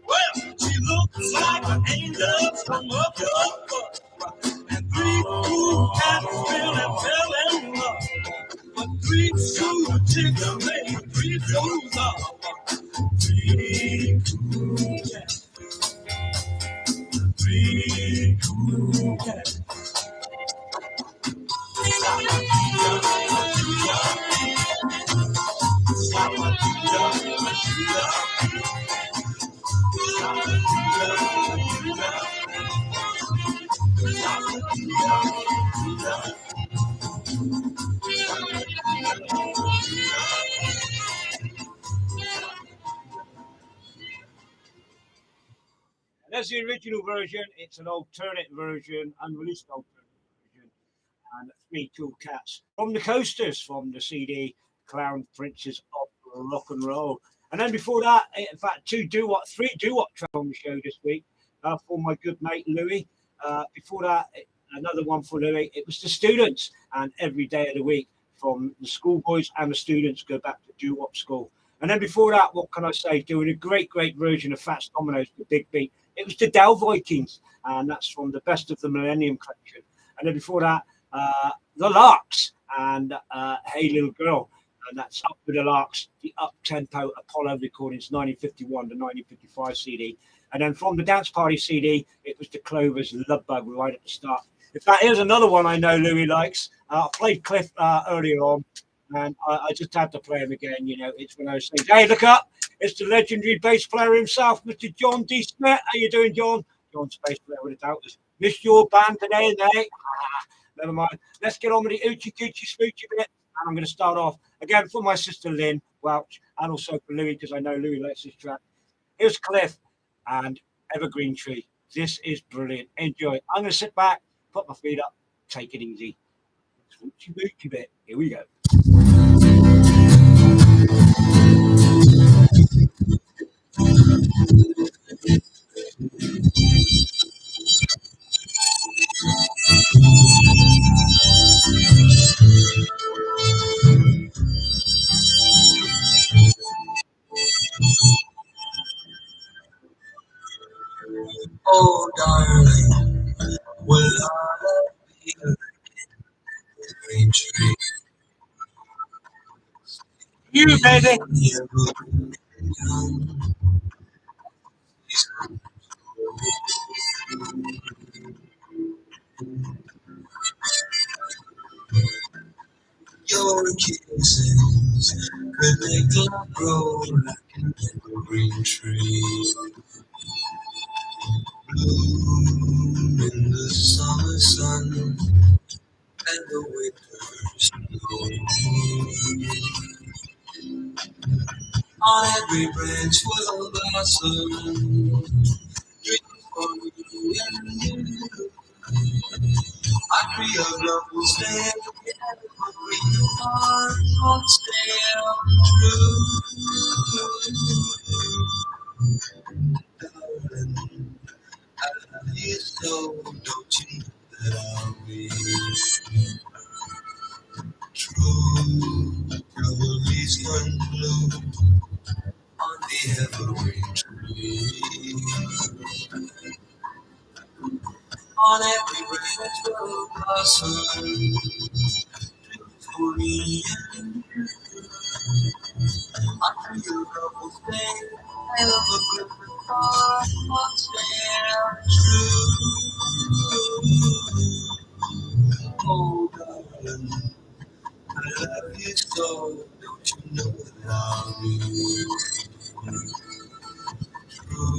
Well, she looks like an angel from up above. And three cool cats really fell in love. But three cool chicks made three so There's the original version. It's an alternate version, unreleased alternate version, and three cool cats from the Coasters from the CD Clown Princes of Rock and Roll. And then before that, in fact, three doo-wop tracks on the show this week for my good mate Louis. Before that, another one for Louis. It was the Students, and every day of the week from the schoolboys and the students go back to doo-wop school. And then before that, what can I say? Doing a great version of Fats Domino's, the Big Beat. It was the Dell Vikings, and that's from the Best of the Millennium collection. And then before that, the Larks and Hey Little Girl, and that's Up with the Larks, the Up Tempo Apollo recordings, 1951 to 1955 CD. And then from the Dance Party CD, it was the Clovers Love Bug right at the start. In fact, here's another one I know Louis likes. I played Cliff earlier on, and I just had to play him again. You know, it's one of those things. Hey, look up! It's the legendary bass player himself, Mr. John D. Smith. How you doing, John? John's bass player with a doubt. Missed your band today, mate. Never mind. Let's get on with the oochie coochie smoochy bit. And I'm going to start off again for my sister Lynn Welch, and also for Louis, because I know Louis likes this track. Here's Cliff and Evergreen Tree. This is brilliant. Enjoy. I'm going to sit back, put my feet up, take it easy. Smoochy moochie bit. Here we go. Oh, darling, will I be a green tree? You, baby. Your kisses could make love grow like an evergreen tree. Bloom in the summer sun and the winter snow. On every branch will blossom, dreams for me and you. A tree of love will stand together, bring our hearts stand true. Darling, I love you so, don't you know that I'll be true? Your leaves turn blue on the evergreen tree. On every branch will blossom, for me and you. I feel love will stay, and love will grip the heart, will stand true. Oh, darling, I love you so, don't you know that I'll be true?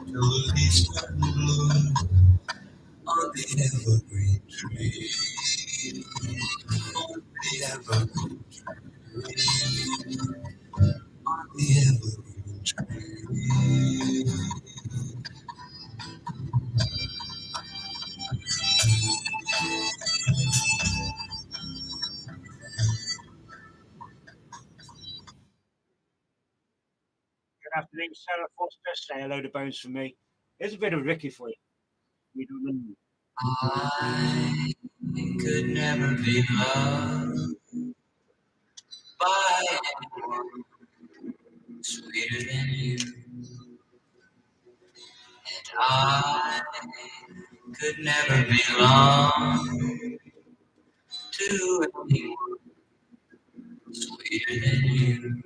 Till the leaves turn blue on the evergreen tree. On the evergreen tree. On the evergreen tree. Good afternoon, Sarah Foster. Say hello to Bones for me. Here's a bit of Ricky for you. We don't know. I could never be loved by anyone sweeter than you. And I could never belong to anyone sweeter than you.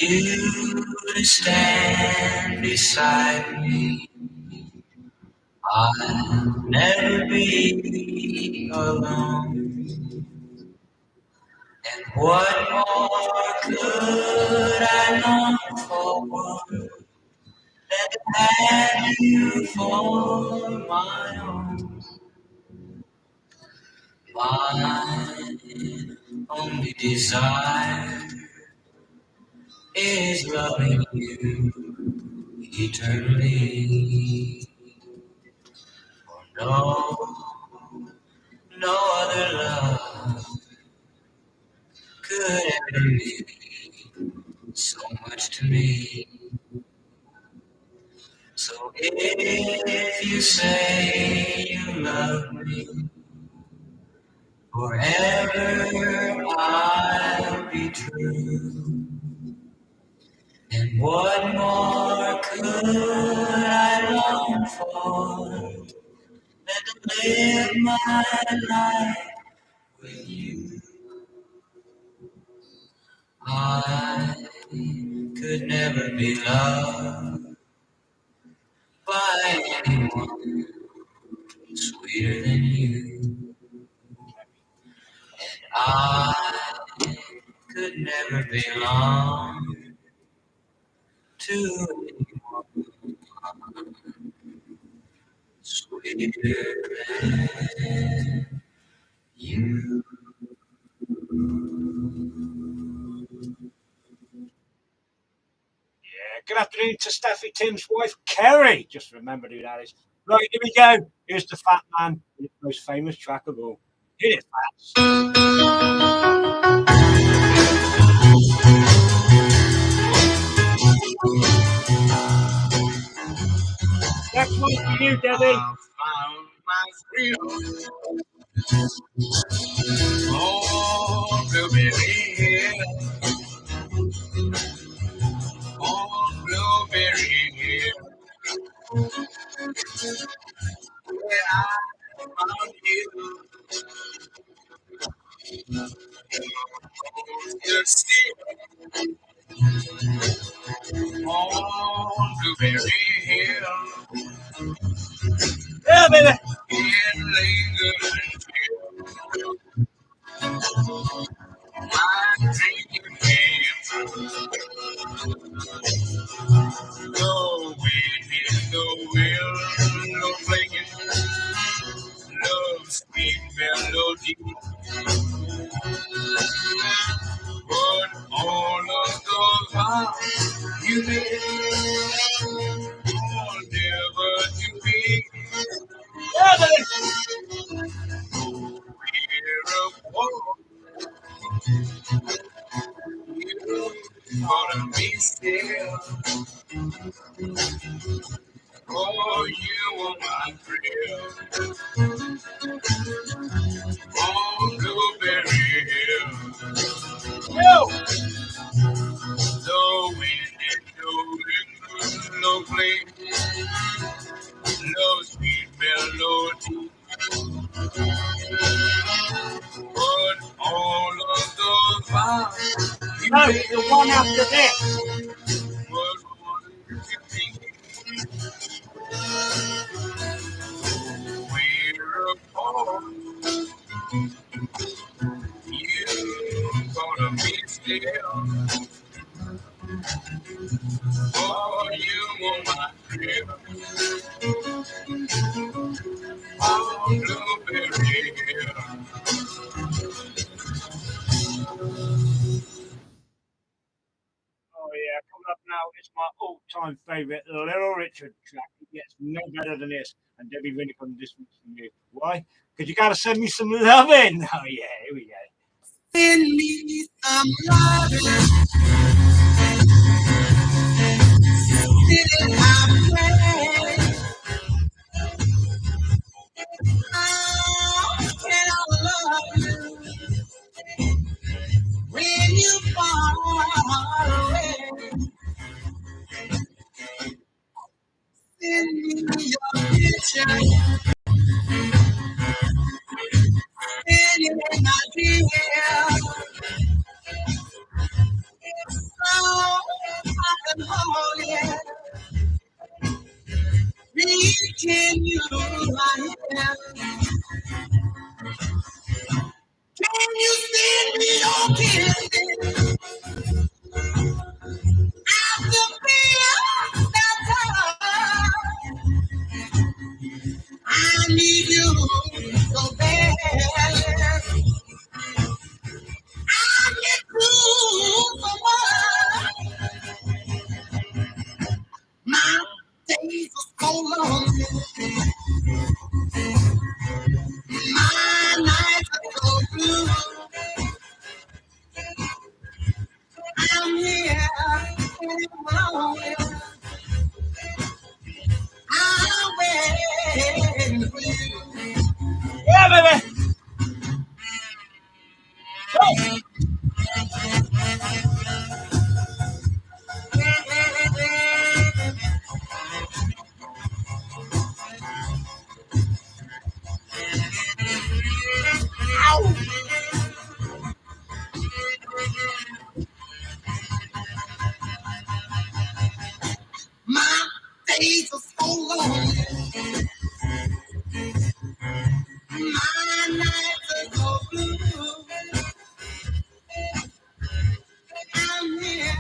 you to stand beside me. I'll never be alone. And what more could I long for than to have you for my own? My only desire is loving you eternally. For no other love could ever mean so much to me. So if you say you love me, forever I'll be true. And what more could I long for than to live my life with you? I could never be loved by anyone sweeter than you. I could never belong to anyone sweeter than you. Yeah, good afternoon to Staffy Tim's wife, Kerry. Just remembered who that is. Right, here we go. Here's the Fat Man, the most famous track of all. Hit it, Fats. Next one for you, Debbie. I found my freedom on Blueberry Hill. On Blueberry Hill. Where I found you. You're still on Blueberry Hill. Yeah, baby. In Lincoln, my dream came no wind in the wind, no playing love sweet melody. But all of those vows you made will never to be. Yeah, baby. We're apart. You gonna be still. Oh, you are my thrill. On Blueberry Hill. Yo. No wind and no wind, no flame, no sweet melody. But all of those vows you No, made the one after this. was one to be. We're apart. You gonna be still. Oh, you want my thrill. On Blueberry Hill. Oh yeah, coming up now is my all-time favourite Little Richard track. It gets no better than this. And Debbie Winnicott, this one's for you. Why? Because you got to send me some loving. Oh yeah, here we go. Send me some loving. Did I pray? How can I love you when you far away? Send me your picture. Send it in my DM. So Can you lie down? Can you send me your kisses? After being that I need you so bad. I get through for what? My days are so long. My nights are so blue. I'm here alone. I'm waiting for you. Yeah, baby. Go. Ow. My days are so long. My nights are so blue. I'm here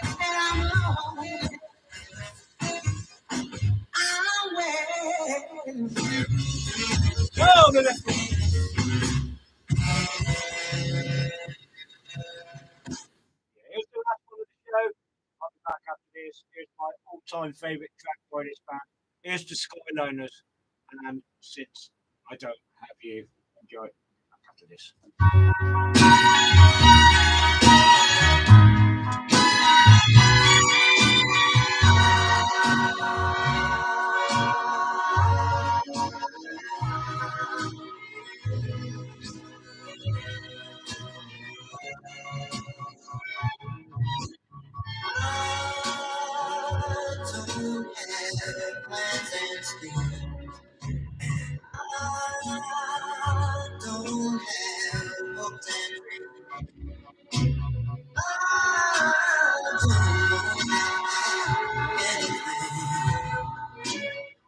and I'm alone. I'm waiting. Go, baby. Here's the last one of the show. I'll be back after this. Here's my all-time favourite track by this band. Here's the Skyliners. And since I don't have you, enjoy. Back after this.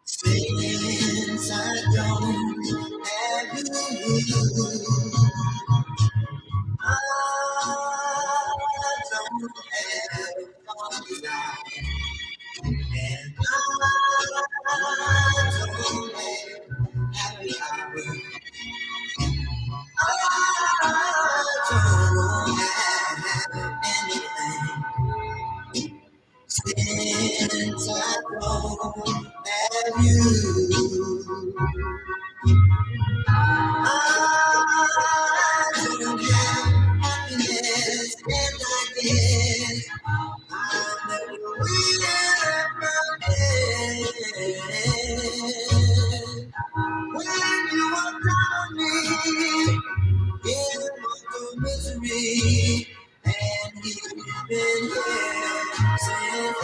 Since I don't have you, I don't have fun now, and I don't have happy hours. I don't have anything since I don't have you. I don't have happiness, and I guess I never will again. When you are me in my misery, and you've been here since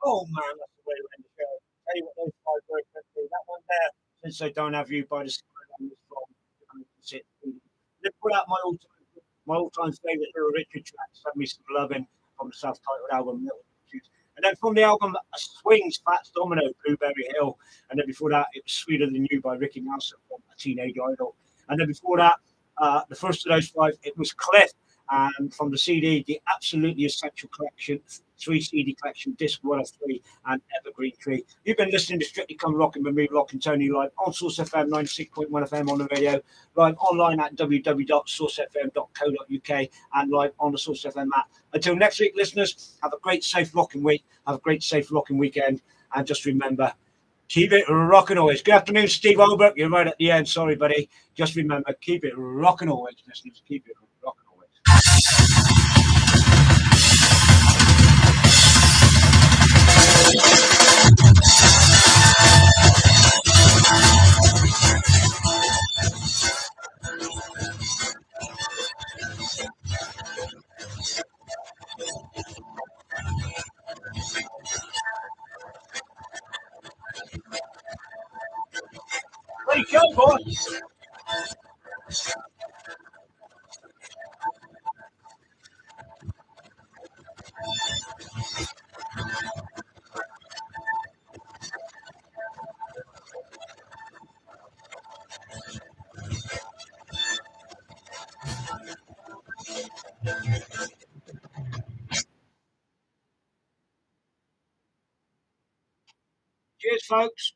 Oh man, that's the way to end the show. Tell you what, those five very quickly. That one there, Since I Don't Have You by the Skyliners from Sit. Then put out my all-time favourite Little Richard track, Send Me Some Lovin', from the self-titled album Little Richard. And then from the album Swings, Fats Domino, Blueberry Hill. And then before that, it was Sweeter Than You by Ricky Nelson from A Teenage Idol. And then before that, the first of those five, it was Cliff And from the CD, the Absolutely Essential Collection, 3 CD collection, Disc 103 and Evergreen Tree. You've been listening to Strictly Come Rockin' with me, Rockin' Tony, live on Source FM 96.1 FM on the radio, live online at www.sourcefm.co.uk and live on the Source FM app. Until next week, listeners, have a great, safe rocking week. Have a great, safe rocking weekend. And just remember, keep it rockin' always. Good afternoon, Steve Holbrook. You're right at the end. Sorry, buddy. Just remember, keep it rockin' always, listeners. Keep it rockin' always. Great show, boys. Cheers, folks.